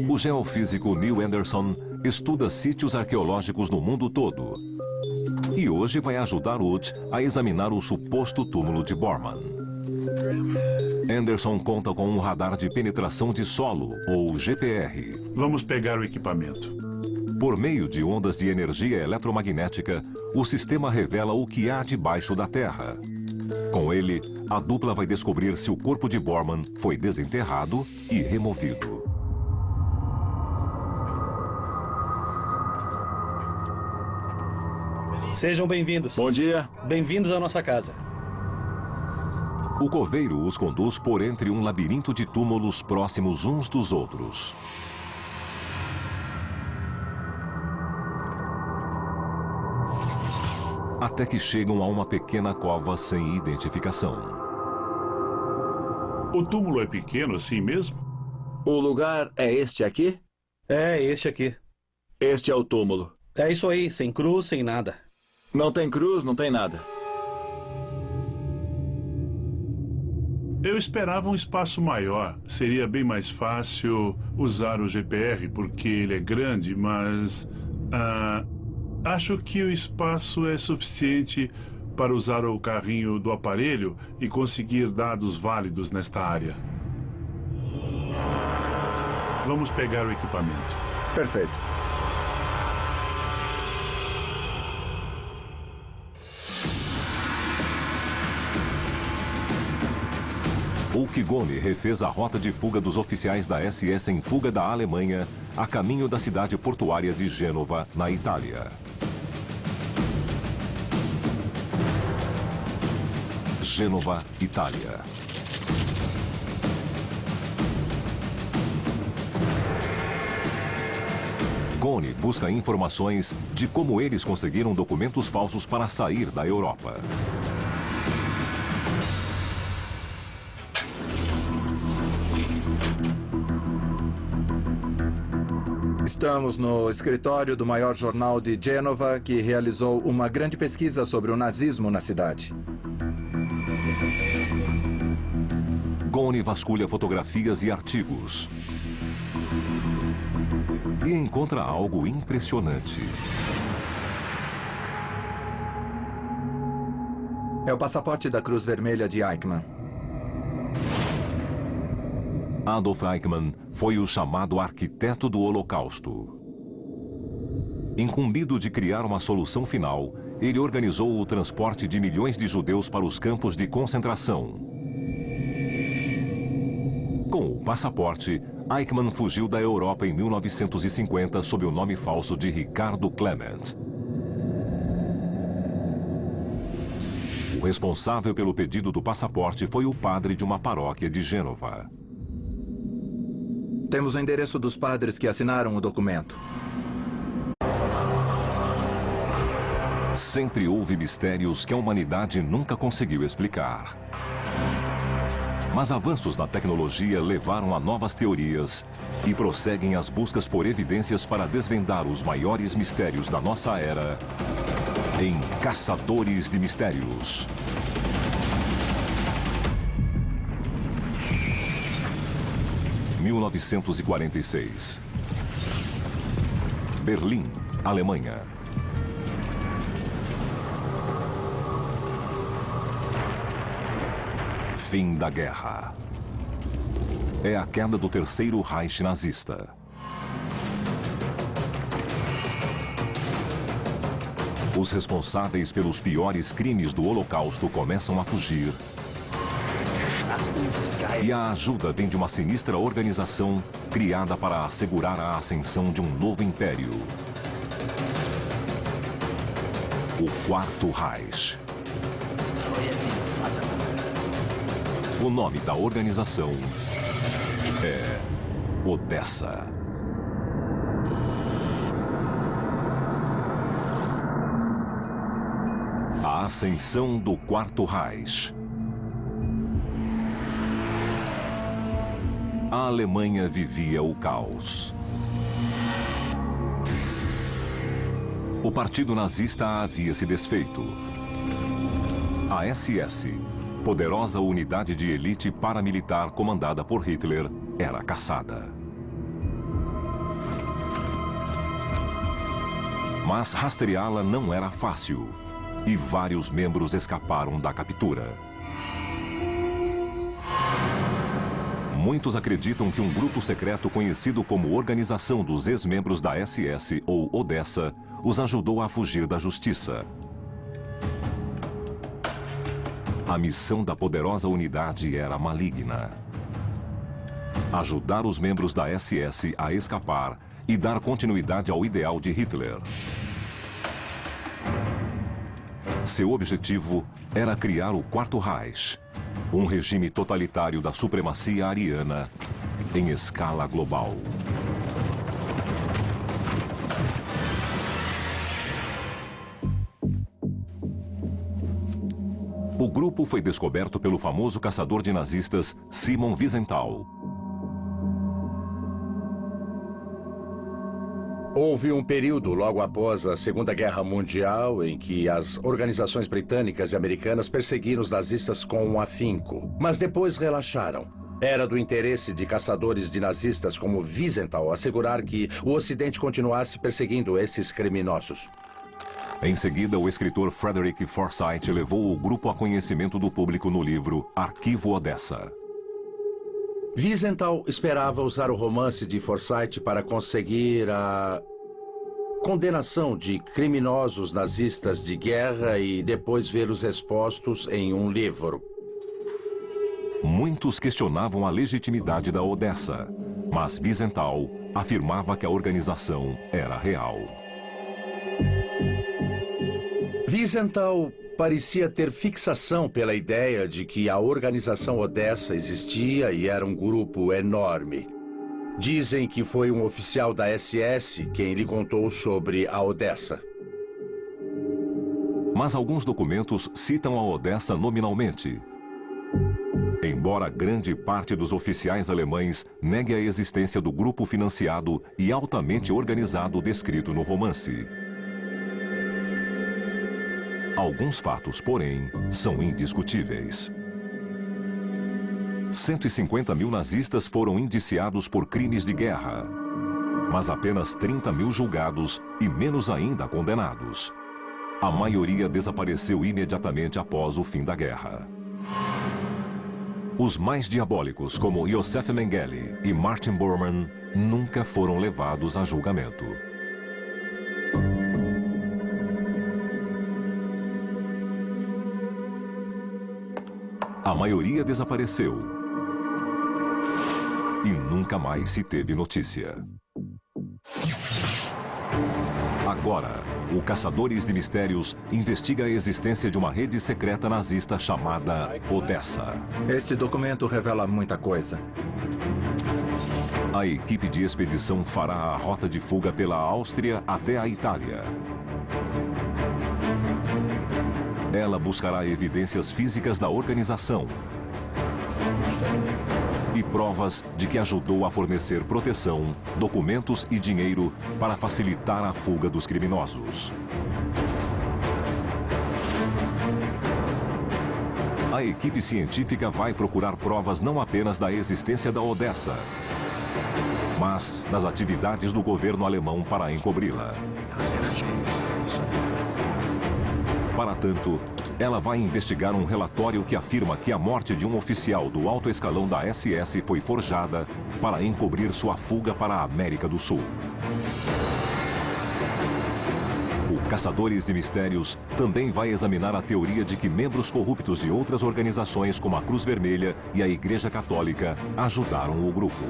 O geofísico Neil Anderson estuda sítios arqueológicos no mundo todo. E hoje vai ajudar Wood a examinar o suposto túmulo de Bormann. Anderson conta com um radar de penetração de solo, ou GPR. Vamos pegar o equipamento. Por meio de ondas de energia eletromagnética, o sistema revela o que há debaixo da Terra. Com ele, a dupla vai descobrir se o corpo de Bormann foi desenterrado e removido. Sejam bem-vindos. Bom dia. Bem-vindos à nossa casa. O coveiro os conduz por entre um labirinto de túmulos próximos uns dos outros. até que chegam a uma pequena cova sem identificação. O túmulo é pequeno assim mesmo? O lugar é este aqui? É este aqui. Este é o túmulo. É isso aí, sem cruz, sem nada. Não tem cruz, não tem nada. Eu esperava um espaço maior. Seria bem mais fácil usar o GPR porque ele é grande, mas acho que o espaço é suficiente para usar o carrinho do aparelho e conseguir dados válidos nesta área. Vamos pegar o equipamento. Perfeito. Oukigone refez a rota de fuga dos oficiais da SS em fuga da Alemanha a caminho da cidade portuária de Gênova, na Itália. Gênova, Itália. Gone busca informações de como eles conseguiram documentos falsos para sair da Europa. Estamos no escritório do maior jornal de Gênova, que realizou uma grande pesquisa sobre o nazismo na cidade. Gone vasculha fotografias e artigos. E encontra algo impressionante. É o passaporte da Cruz Vermelha de Eichmann. Adolf Eichmann foi o chamado arquiteto do Holocausto. Incumbido de criar uma solução final, ele organizou o transporte de milhões de judeus para os campos de concentração. Com o passaporte, Eichmann fugiu da Europa em 1950 sob o nome falso de Ricardo Clement. O responsável pelo pedido do passaporte foi o padre de uma paróquia de Gênova. Temos o endereço dos padres que assinaram o documento. Sempre houve mistérios que a humanidade nunca conseguiu explicar. Mas avanços na tecnologia levaram a novas teorias e prosseguem as buscas por evidências para desvendar os maiores mistérios da nossa era em Caçadores de Mistérios. Em 1946. Berlim, Alemanha. Fim da guerra. É a queda do Terceiro Reich nazista. Os responsáveis pelos piores crimes do Holocausto começam a fugir. E a ajuda vem de uma sinistra organização criada para assegurar a ascensão de um novo império. O Quarto Reich. O nome da organização é Odessa. A ascensão do Quarto Reich. A Alemanha vivia o caos. O partido nazista havia se desfeito. A SS, poderosa unidade de elite paramilitar comandada por Hitler, era caçada. Mas rastreá-la não era fácil, e vários membros escaparam da captura. Muitos acreditam que um grupo secreto conhecido como Organização dos Ex-Membros da SS, ou Odessa, os ajudou a fugir da justiça. A missão da poderosa unidade era maligna. Ajudar os membros da SS a escapar e dar continuidade ao ideal de Hitler. Seu objetivo era criar o Quarto Reich, um regime totalitário da supremacia ariana em escala global. O grupo foi descoberto pelo famoso caçador de nazistas Simon Wiesenthal. Houve um período logo após a Segunda Guerra Mundial em que as organizações britânicas e americanas perseguiram os nazistas com afinco, mas depois relaxaram. Era do interesse de caçadores de nazistas como Wiesenthal assegurar que o Ocidente continuasse perseguindo esses criminosos. Em seguida, o escritor Frederick Forsyth levou o grupo a conhecimento do público no livro Arquivo Odessa. Wiesenthal esperava usar o romance de Forsyth para conseguir a condenação de criminosos nazistas de guerra e depois vê-los expostos em um livro. Muitos questionavam a legitimidade da Odessa, mas Wiesenthal afirmava que a organização era real. Wiesenthal parecia ter fixação pela ideia de que a organização Odessa existia e era um grupo enorme. Dizem que foi um oficial da SS quem lhe contou sobre a Odessa. Mas alguns documentos citam a Odessa nominalmente. Embora grande parte dos oficiais alemães negue a existência do grupo financiado e altamente organizado descrito no romance. Alguns fatos, porém, são indiscutíveis. 150 mil nazistas foram indiciados por crimes de guerra, mas apenas 30 mil julgados e menos ainda condenados. A maioria desapareceu imediatamente após o fim da guerra. Os mais diabólicos, como Yosef Mengele e Martin Bormann, nunca foram levados a julgamento. A maioria desapareceu e nunca mais se teve notícia. Agora, o Caçadores de Mistérios investiga a existência de uma rede secreta nazista chamada Odessa. Este documento revela muita coisa. A equipe de expedição fará a rota de fuga pela Áustria até a Itália. Ela buscará evidências físicas da organização e provas de que ajudou a fornecer proteção, documentos e dinheiro para facilitar a fuga dos criminosos. A equipe científica vai procurar provas não apenas da existência da Odessa, mas das atividades do governo alemão para encobri-la. Para tanto, ela vai investigar um relatório que afirma que a morte de um oficial do alto escalão da SS foi forjada para encobrir sua fuga para a América do Sul. O Caçadores de Mistérios também vai examinar a teoria de que membros corruptos de outras organizações como a Cruz Vermelha e a Igreja Católica ajudaram o grupo.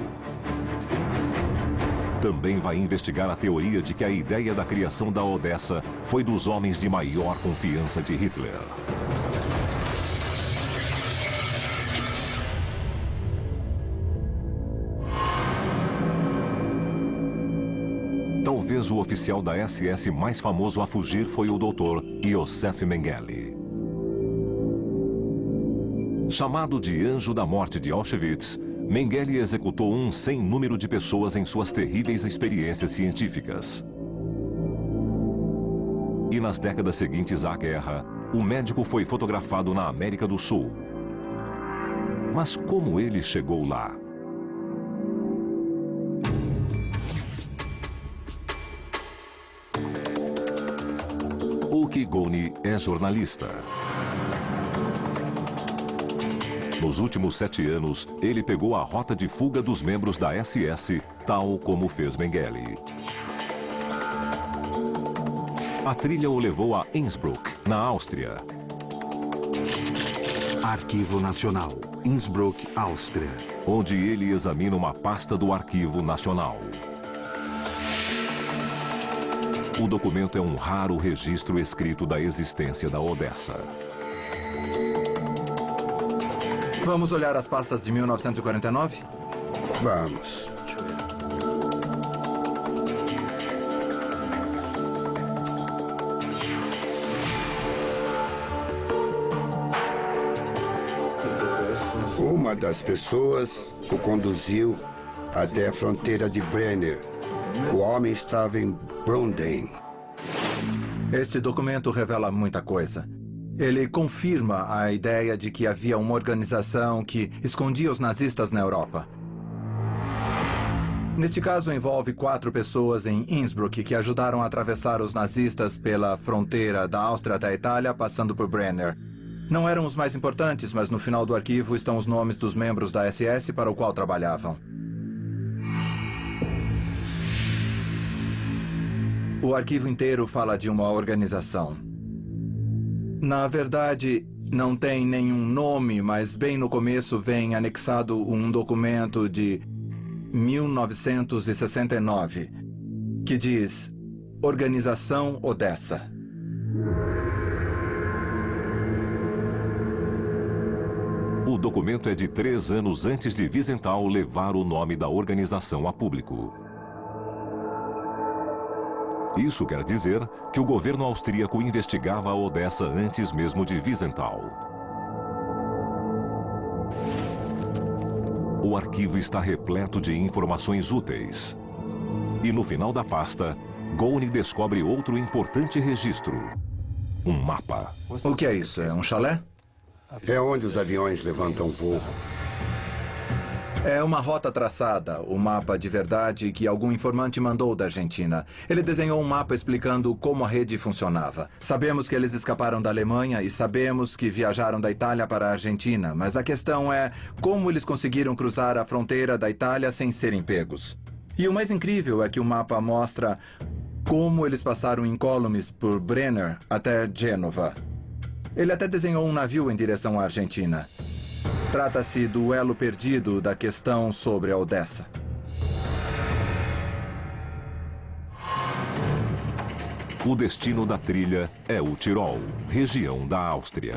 Também vai investigar a teoria de que a ideia da criação da Odessa foi dos homens de maior confiança de Hitler. Talvez o oficial da SS mais famoso a fugir foi o Dr. Yosef Mengele. Chamado de Anjo da Morte de Auschwitz, Mengele executou um sem número de pessoas em suas terríveis experiências científicas. E nas décadas seguintes à guerra, o médico foi fotografado na América do Sul. Mas como ele chegou lá? Uki Goni é jornalista. Nos últimos 7 anos, ele pegou a rota de fuga dos membros da SS, tal como fez Mengele. A trilha o levou a Innsbruck, na Áustria. Arquivo Nacional, Innsbruck, Áustria. Onde ele examina uma pasta do Arquivo Nacional. O documento é um raro registro escrito da existência da Odessa. Vamos olhar as pastas de 1949? Vamos. Uma das pessoas o conduziu até a fronteira de Brenner. O homem estava em Brunden. Este documento revela muita coisa. Ele confirma a ideia de que havia uma organização que escondia os nazistas na Europa. Neste caso, envolve 4 pessoas em Innsbruck que ajudaram a atravessar os nazistas pela fronteira da Áustria até a Itália, passando por Brenner. Não eram os mais importantes, mas no final do arquivo estão os nomes dos membros da SS para o qual trabalhavam. O arquivo inteiro fala de uma organização. Na verdade, não tem nenhum nome, mas bem no começo vem anexado um documento de 1969, que diz Organização Odessa. O documento é de 3 anos antes de Wiesenthal levar o nome da organização a público. Isso quer dizer que o governo austríaco investigava a Odessa antes mesmo de Wiesenthal. O arquivo está repleto de informações úteis. E no final da pasta, Gouni descobre outro importante registro. Um mapa. O que é isso? É um chalé? É onde os aviões levantam voo. É uma rota traçada, o mapa de verdade que algum informante mandou da Argentina. Ele desenhou um mapa explicando como a rede funcionava. Sabemos que eles escaparam da Alemanha e sabemos que viajaram da Itália para a Argentina, mas a questão é como eles conseguiram cruzar a fronteira da Itália sem serem pegos. E o mais incrível é que o mapa mostra como eles passaram incólumes por Brenner até Gênova. Ele até desenhou um navio em direção à Argentina. Trata-se do elo perdido da questão sobre a Odessa. O destino da trilha é o Tirol, região da Áustria.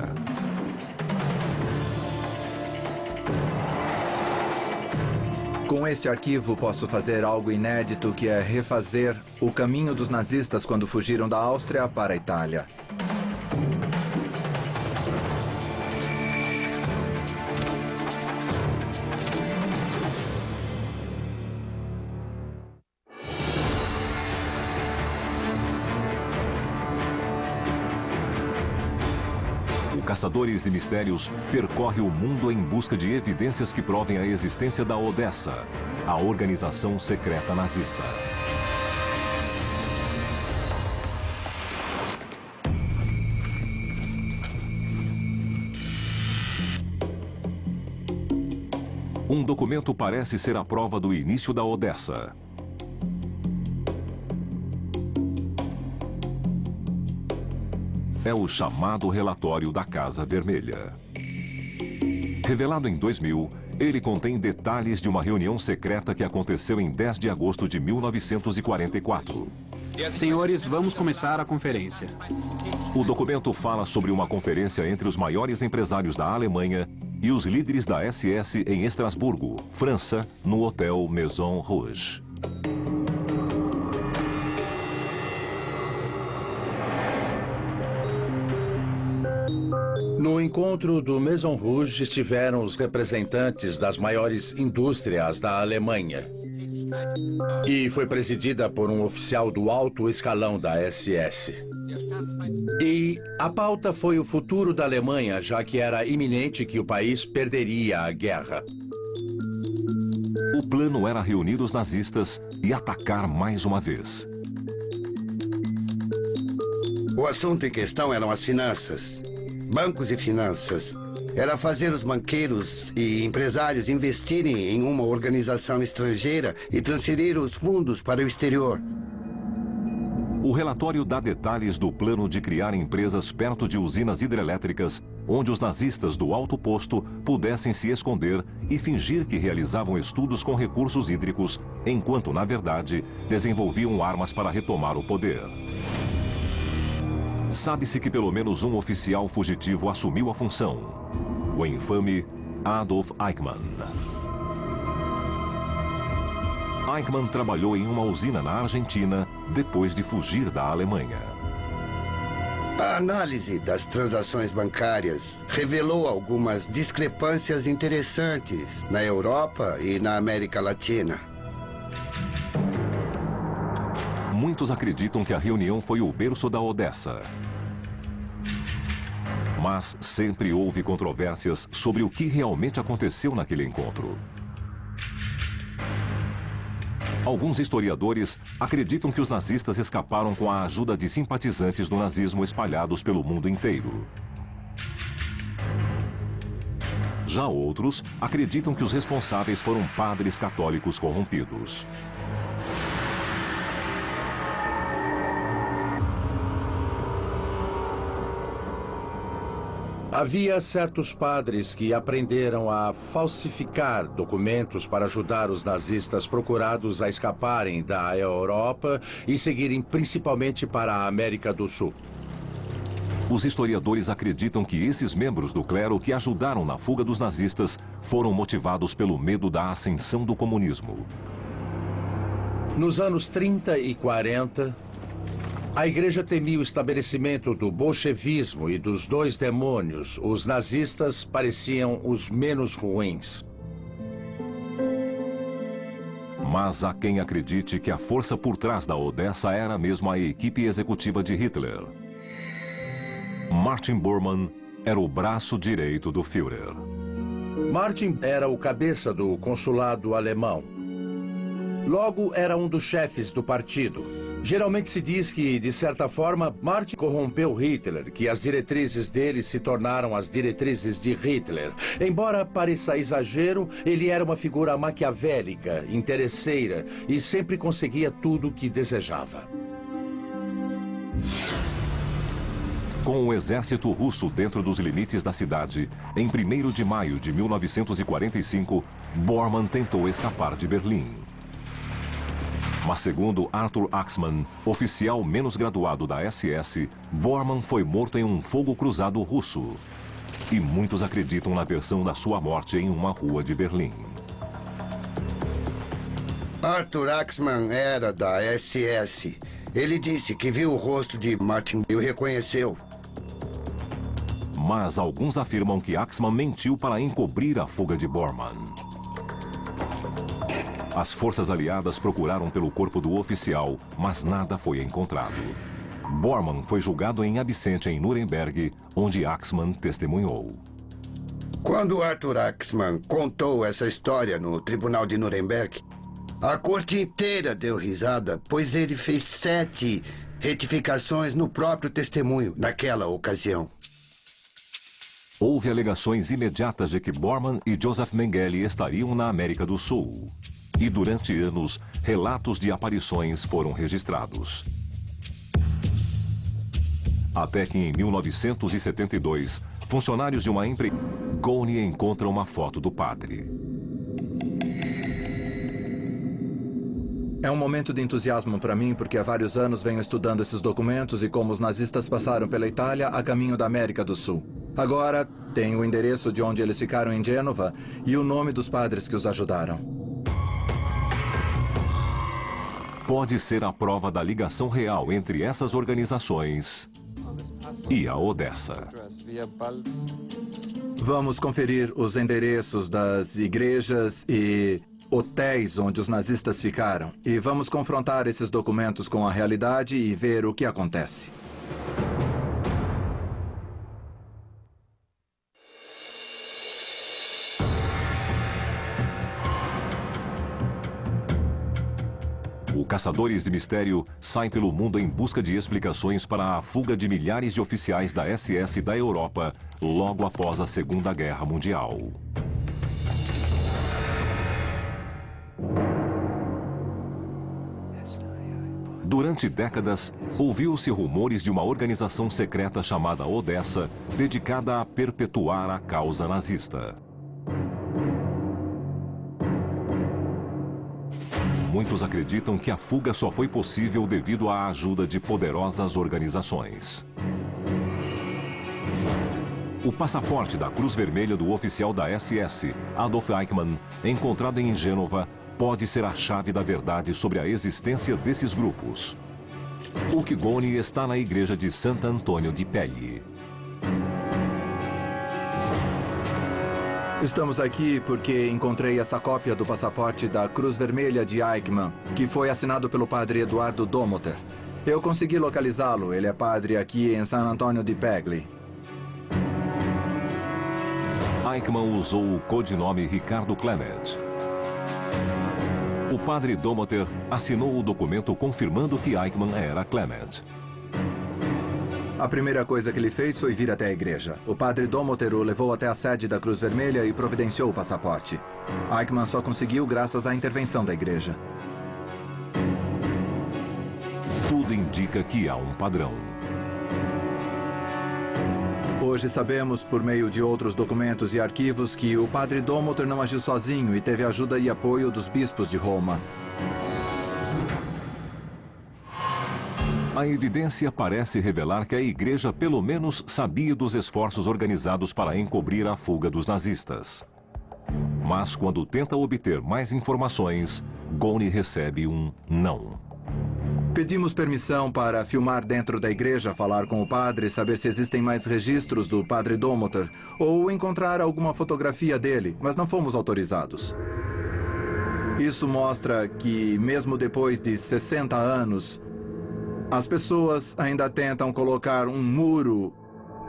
Com este arquivo, posso fazer algo inédito, que é refazer o caminho dos nazistas quando fugiram da Áustria para a Itália. Caçadores de mistérios percorre o mundo em busca de evidências que provem a existência da Odessa, a organização secreta nazista. Um documento parece ser a prova do início da Odessa. É o chamado relatório da Casa Vermelha. Revelado em 2000, ele contém detalhes de uma reunião secreta que aconteceu em 10 de agosto de 1944. Senhores, vamos começar a conferência. O documento fala sobre uma conferência entre os maiores empresários da Alemanha e os líderes da SS em Estrasburgo, França, no hotel Maison Rouge. No encontro do Maison Rouge estiveram os representantes das maiores indústrias da Alemanha. E foi presidida por um oficial do alto escalão da SS. E a pauta foi o futuro da Alemanha, já que era iminente que o país perderia a guerra. O plano era reunir os nazistas e atacar mais uma vez. O assunto em questão eram as finanças. Bancos e finanças. Era fazer os banqueiros e empresários investirem em uma organização estrangeira e transferir os fundos para o exterior. O relatório dá detalhes do plano de criar empresas perto de usinas hidrelétricas, onde os nazistas do alto posto pudessem se esconder e fingir que realizavam estudos com recursos hídricos, enquanto, na verdade, desenvolviam armas para retomar o poder. Sabe-se que pelo menos um oficial fugitivo assumiu a função: o infame Adolf Eichmann. Eichmann trabalhou em uma usina na Argentina depois de fugir da Alemanha. A análise das transações bancárias revelou algumas discrepâncias interessantes na Europa e na América Latina. Muitos acreditam que a reunião foi o berço da Odessa. Mas sempre houve controvérsias sobre o que realmente aconteceu naquele encontro. Alguns historiadores acreditam que os nazistas escaparam com a ajuda de simpatizantes do nazismo espalhados pelo mundo inteiro. Já outros acreditam que os responsáveis foram padres católicos corrompidos. Havia certos padres que aprenderam a falsificar documentos para ajudar os nazistas procurados a escaparem da Europa e seguirem principalmente para a América do Sul. Os historiadores acreditam que esses membros do clero que ajudaram na fuga dos nazistas foram motivados pelo medo da ascensão do comunismo. Nos anos 30 e 40, a igreja temia o estabelecimento do bolchevismo e dos dois demônios. Os nazistas pareciam os menos ruins. Mas há quem acredite que a força por trás da Odessa era mesmo a equipe executiva de Hitler. Martin Bormann era o braço direito do Führer. Martin era o cabeça do consulado alemão. Logo, era um dos chefes do partido. Geralmente se diz que, de certa forma, Martin corrompeu Hitler, que as diretrizes dele se tornaram as diretrizes de Hitler. Embora pareça exagero, ele era uma figura maquiavélica, interesseira e sempre conseguia tudo o que desejava. Com o exército russo dentro dos limites da cidade, em 1º de maio de 1945, Bormann tentou escapar de Berlim. Mas segundo Arthur Axmann, oficial menos graduado da SS, Bormann foi morto em um fogo cruzado russo. E muitos acreditam na versão da sua morte em uma rua de Berlim. Arthur Axmann era da SS. Ele disse que viu o rosto de Martin e o reconheceu. Mas alguns afirmam que Axmann mentiu para encobrir a fuga de Bormann. As forças aliadas procuraram pelo corpo do oficial, mas nada foi encontrado. Bormann foi julgado em absente em Nuremberg, onde Axmann testemunhou. Quando Arthur Axmann contou essa história no tribunal de Nuremberg, a corte inteira deu risada, pois ele fez 7 retificações no próprio testemunho naquela ocasião. Houve alegações imediatas de que Bormann e Joseph Mengele estariam na América do Sul. E durante anos, relatos de aparições foram registrados. Até que em 1972, funcionários de uma empresa, Goni encontra uma foto do padre. É um momento de entusiasmo para mim, porque há vários anos venho estudando esses documentos e como os nazistas passaram pela Itália a caminho da América do Sul. Agora, tenho o endereço de onde eles ficaram em Gênova e o nome dos padres que os ajudaram. Pode ser a prova da ligação real entre essas organizações e a Odessa. Vamos conferir os endereços das igrejas e hotéis onde os nazistas ficaram. E vamos confrontar esses documentos com a realidade e ver o que acontece. Caçadores de mistério saem pelo mundo em busca de explicações para a fuga de milhares de oficiais da SS da Europa logo após a Segunda Guerra Mundial. Durante décadas, ouviu-se rumores de uma organização secreta chamada Odessa, dedicada a perpetuar a causa nazista. Muitos acreditam que a fuga só foi possível devido à ajuda de poderosas organizações. O passaporte da Cruz Vermelha do oficial da SS, Adolf Eichmann, encontrado em Gênova, pode ser a chave da verdade sobre a existência desses grupos. O Kigone está na igreja de Santo Antônio de Pegli. Estamos aqui porque encontrei essa cópia do passaporte da Cruz Vermelha de Eichmann, que foi assinado pelo padre Eduardo Domoter. Eu consegui localizá-lo. Ele é padre aqui em San Antônio de Pegli. Eichmann usou o codinome Ricardo Clement. O padre Domoter assinou o documento confirmando que Eichmann era Clement. A primeira coisa que ele fez foi vir até a igreja. O padre Domoter o levou até a sede da Cruz Vermelha e providenciou o passaporte. Eichmann só conseguiu graças à intervenção da igreja. Tudo indica que há um padrão. Hoje sabemos, por meio de outros documentos e arquivos, que o padre Domoter não agiu sozinho e teve ajuda e apoio dos bispos de Roma. A evidência parece revelar que a igreja pelo menos sabia dos esforços organizados para encobrir a fuga dos nazistas. Mas quando tenta obter mais informações, Goni recebe um não. Pedimos permissão para filmar dentro da igreja, falar com o padre, saber se existem mais registros do padre Domoter ou encontrar alguma fotografia dele, mas não fomos autorizados. Isso mostra que, mesmo depois de 60 anos, as pessoas ainda tentam colocar um muro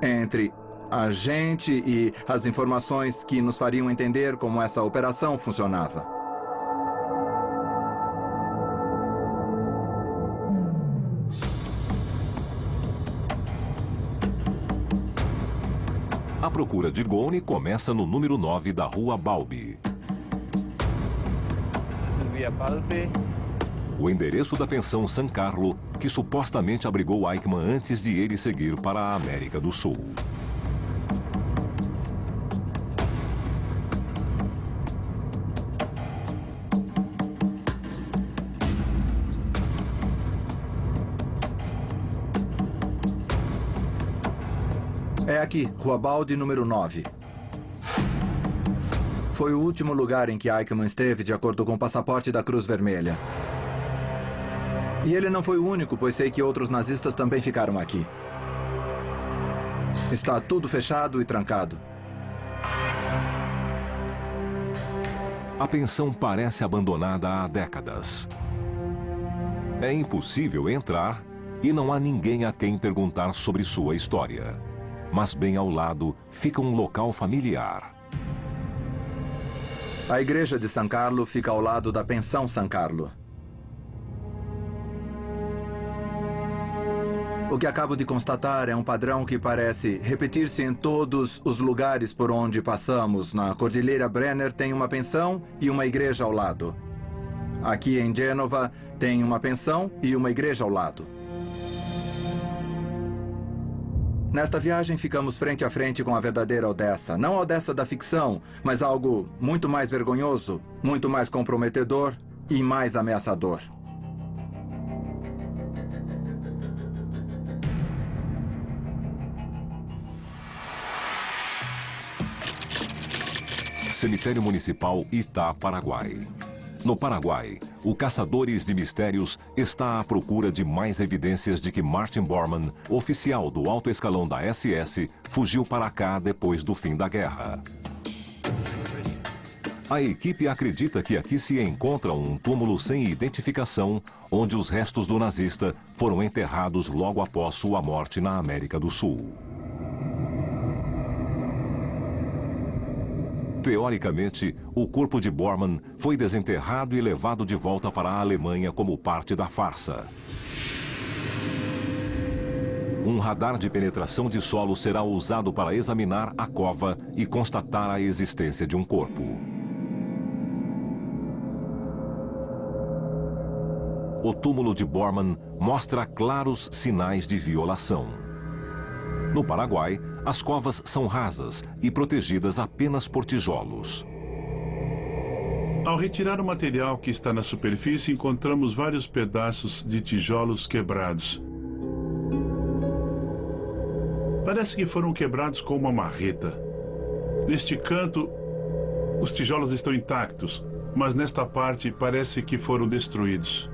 entre a gente e as informações que nos fariam entender como essa operação funcionava. A procura de Goni começa no número 9 da Rua Balbi. O endereço da pensão San Carlo, que supostamente abrigou Eichmann antes de ele seguir para a América do Sul. É aqui, Rua Balbi, número 9. Foi o último lugar em que Eichmann esteve, de acordo com o passaporte da Cruz Vermelha. E ele não foi o único, pois sei que outros nazistas também ficaram aqui. Está tudo fechado e trancado. A pensão parece abandonada há décadas. É impossível entrar e não há ninguém a quem perguntar sobre sua história. Mas bem ao lado fica um local familiar. A igreja de San Carlo fica ao lado da pensão San Carlo. O que acabo de constatar é um padrão que parece repetir-se em todos os lugares por onde passamos. Na Cordilheira Brenner tem uma pensão e uma igreja ao lado. Aqui em Gênova tem uma pensão e uma igreja ao lado. Nesta viagem ficamos frente a frente com a verdadeira Odessa. Não a Odessa da ficção, mas algo muito mais vergonhoso, muito mais comprometedor e mais ameaçador. Cemitério Municipal Itá, Paraguai. No Paraguai, o Caçadores de Mistérios está à procura de mais evidências de que Martin Bormann, oficial do alto escalão da SS, fugiu para cá depois do fim da guerra. A equipe acredita que aqui se encontra um túmulo sem identificação, onde os restos do nazista foram enterrados logo após sua morte na América do Sul. Teoricamente, o corpo de Bormann foi desenterrado e levado de volta para a Alemanha como parte da farsa. Um radar de penetração de solo será usado para examinar a cova e constatar a existência de um corpo. O túmulo de Bormann mostra claros sinais de violação. No Paraguai, as covas são rasas e protegidas apenas por tijolos. Ao retirar o material que está na superfície, encontramos vários pedaços de tijolos quebrados. Parece que foram quebrados com uma marreta. Neste canto, os tijolos estão intactos, mas nesta parte parece que foram destruídos.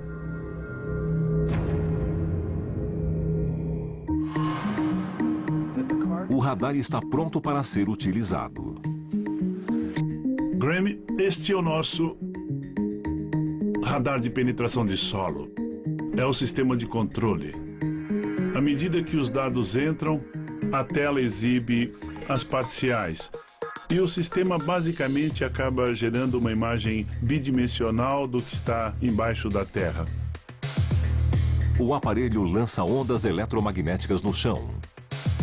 radar está pronto para ser utilizado. Graham, este é o nosso radar de penetração de solo. É o sistema de controle. À medida que os dados entram, a tela exibe as parciais. E o sistema basicamente acaba gerando uma imagem bidimensional do que está embaixo da Terra. O aparelho lança ondas eletromagnéticas no chão.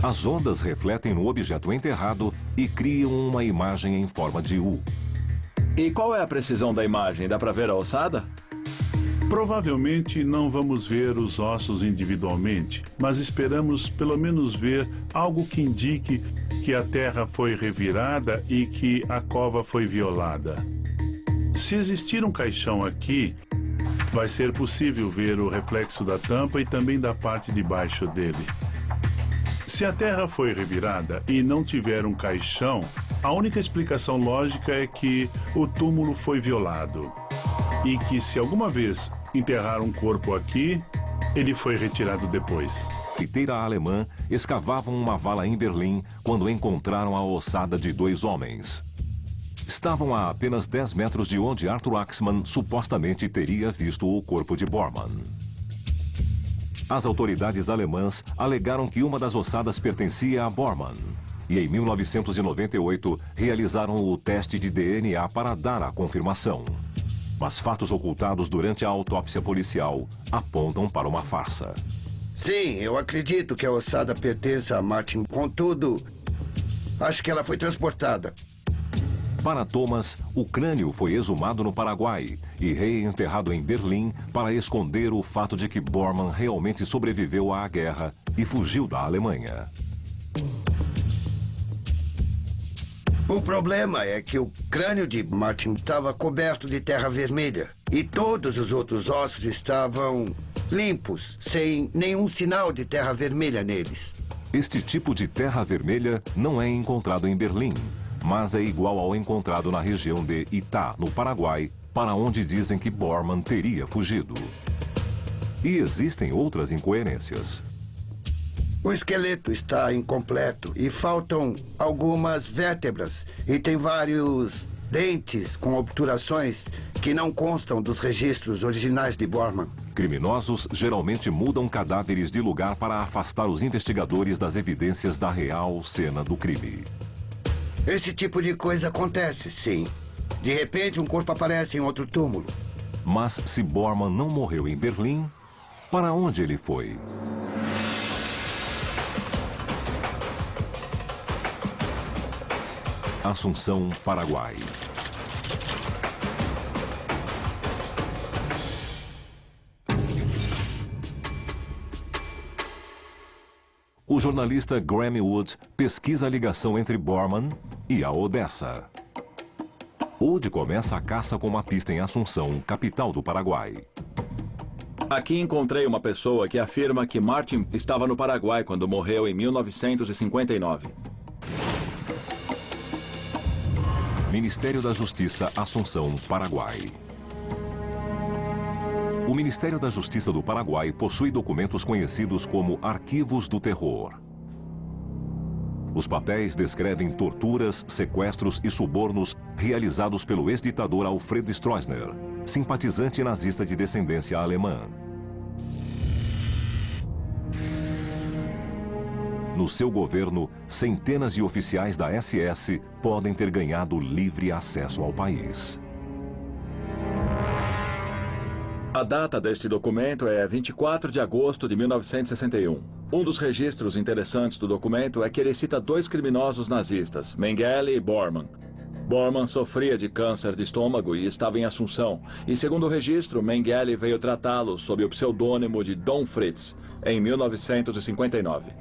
As ondas refletem no objeto enterrado e criam uma imagem em forma de U. E qual é a precisão da imagem? Dá para ver a ossada? Provavelmente não vamos ver os ossos individualmente, mas esperamos pelo menos ver algo que indique que a terra foi revirada e que a cova foi violada. Se existir um caixão aqui, vai ser possível ver o reflexo da tampa e também da parte de baixo dele. Se a terra foi revirada e não tiver um caixão, a única explicação lógica é que o túmulo foi violado. E que se alguma vez enterrar um corpo aqui, ele foi retirado depois. Empreiteira alemã escavavam uma vala em Berlim quando encontraram a ossada de 2 homens. Estavam a apenas 10 metros de onde Arthur Axmann supostamente teria visto o corpo de Bormann. As autoridades alemãs alegaram que uma das ossadas pertencia a Bormann. E em 1998 realizaram o teste de DNA para dar a confirmação. Mas fatos ocultados durante a autópsia policial apontam para uma farsa. Sim, eu acredito que a ossada pertença a Martin. Contudo, acho que ela foi transportada. Para Thomas, o crânio foi exumado no Paraguai e reenterrado em Berlim para esconder o fato de que Bormann realmente sobreviveu à guerra e fugiu da Alemanha. O problema é que o crânio de Martin estava coberto de terra vermelha e todos os outros ossos estavam limpos, sem nenhum sinal de terra vermelha neles. Este tipo de terra vermelha não é encontrado em Berlim, mas é igual ao encontrado na região de Itá, no Paraguai, para onde dizem que Bormann teria fugido. E existem outras incoerências. O esqueleto está incompleto e faltam algumas vértebras e tem vários dentes com obturações que não constam dos registros originais de Bormann. Criminosos geralmente mudam cadáveres de lugar para afastar os investigadores das evidências da real cena do crime. Esse tipo de coisa acontece, sim. De repente, um corpo aparece em outro túmulo. Mas se Bormann não morreu em Berlim, para onde ele foi? Assunção, Paraguai. O jornalista Graham Wood pesquisa a ligação entre Bormann e a Odessa. Wood começa a caça com uma pista em Assunção, capital do Paraguai. Aqui encontrei uma pessoa que afirma que Martin estava no Paraguai quando morreu em 1959. Ministério da Justiça, Assunção, Paraguai. O Ministério da Justiça do Paraguai possui documentos conhecidos como Arquivos do Terror. Os papéis descrevem torturas, sequestros e subornos realizados pelo ex-ditador Alfredo Stroessner, simpatizante nazista de descendência alemã. No seu governo, centenas de oficiais da SS podem ter ganhado livre acesso ao país. A data deste documento é 24 de agosto de 1961. Um dos registros interessantes do documento é que ele cita 2 criminosos nazistas, Mengele e Bormann. Bormann sofria de câncer de estômago e estava em Assunção. E segundo o registro, Mengele veio tratá-lo sob o pseudônimo de Dom Fritz, em 1959.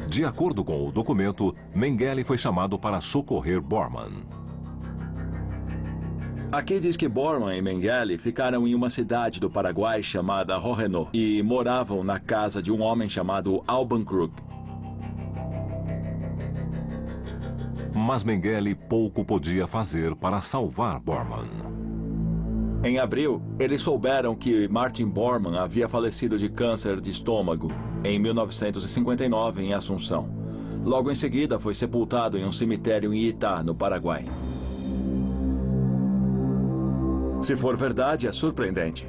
De acordo com o documento, Mengele foi chamado para socorrer Bormann. Aqui diz que Bormann e Mengele ficaram em uma cidade do Paraguai chamada Rohenó e moravam na casa de um homem chamado Alban Krug. Mas Mengele pouco podia fazer para salvar Bormann. Em abril, eles souberam que Martin Bormann havia falecido de câncer de estômago em 1959 em Assunção. Logo em seguida, foi sepultado em um cemitério em Itá, no Paraguai. Se for verdade, é surpreendente.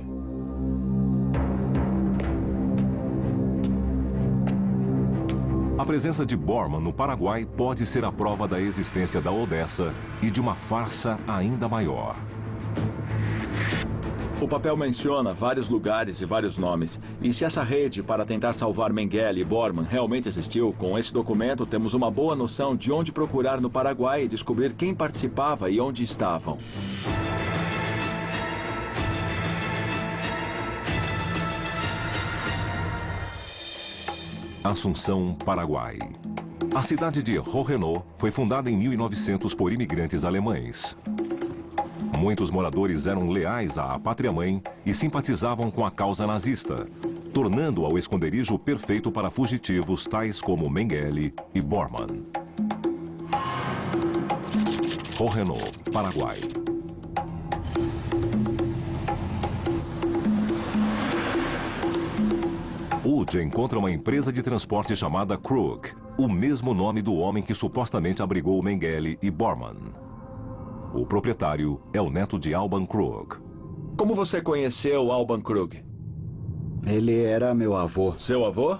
A presença de Borman no Paraguai pode ser a prova da existência da Odessa e de uma farsa ainda maior. O papel menciona vários lugares e vários nomes. E se essa rede para tentar salvar Mengele e Borman realmente existiu, com esse documento temos uma boa noção de onde procurar no Paraguai e descobrir quem participava e onde estavam. Assunção, Paraguai. A cidade de Rojenó foi fundada em 1900 por imigrantes alemães. Muitos moradores eram leais à pátria-mãe e simpatizavam com a causa nazista, tornando-a o esconderijo perfeito para fugitivos tais como Mengele e Borman. Rojenó, Paraguai. Wood encontra uma empresa de transporte chamada Krug, o mesmo nome do homem que supostamente abrigou Mengele e Borman. O proprietário é o neto de Alban Krug. Como você conheceu Alban Krug? Ele era meu avô. Seu avô?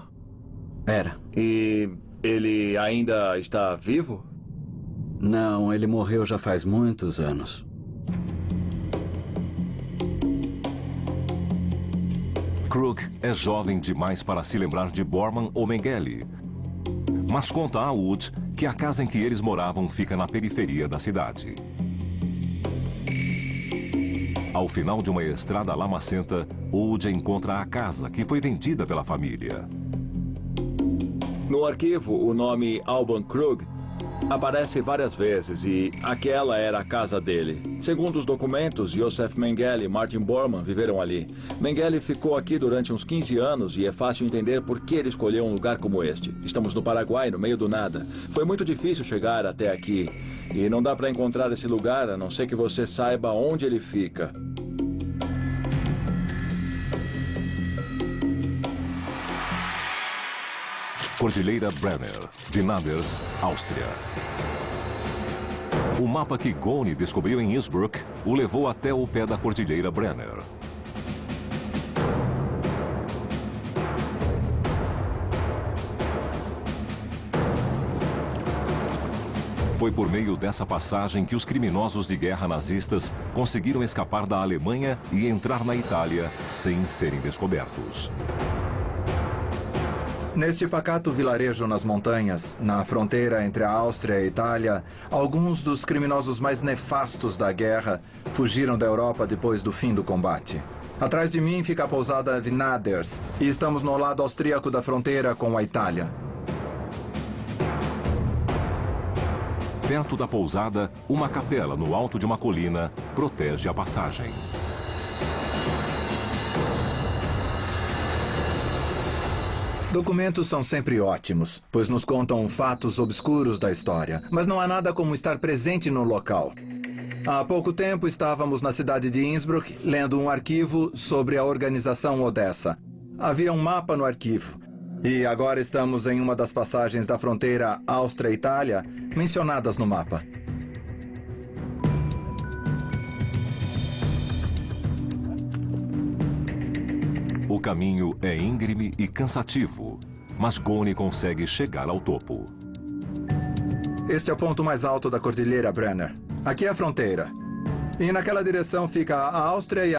Era. E ele ainda está vivo? Não, ele morreu já faz muitos anos. Krug é jovem demais para se lembrar de Borman ou Mengele, mas conta a Wood que a casa em que eles moravam fica na periferia da cidade. Ao final de uma estrada lamacenta, Wood encontra a casa que foi vendida pela família. No arquivo, o nome Alban Krug aparece várias vezes e aquela era a casa dele. Segundo os documentos, Josef Mengele e Martin Bormann viveram ali. Mengele ficou aqui durante uns 15 anos e é fácil entender por que ele escolheu um lugar como este. Estamos no Paraguai, no meio do nada. Foi muito difícil chegar até aqui e não dá para encontrar esse lugar a não ser que você saiba onde ele fica. Cordilheira Brenner, Vinaders, Áustria. O mapa que Goni descobriu em Innsbruck o levou até o pé da Cordilheira Brenner. Foi por meio dessa passagem que os criminosos de guerra nazistas conseguiram escapar da Alemanha e entrar na Itália sem serem descobertos. Neste pacato vilarejo nas montanhas, na fronteira entre a Áustria e a Itália, alguns dos criminosos mais nefastos da guerra fugiram da Europa depois do fim do combate. Atrás de mim fica a pousada Vinaders e estamos no lado austríaco da fronteira com a Itália. Perto da pousada, uma capela no alto de uma colina protege a passagem. Documentos são sempre ótimos, pois nos contam fatos obscuros da história, mas não há nada como estar presente no local. Há pouco tempo estávamos na cidade de Innsbruck lendo um arquivo sobre a organização Odessa. Havia um mapa no arquivo. E agora estamos em uma das passagens da fronteira Áustria-Itália mencionadas no mapa. O caminho é íngreme e cansativo, mas Goni consegue chegar ao topo. Este é o ponto mais alto da Cordilheira Brenner. Aqui é a fronteira. E naquela direção fica a Áustria e a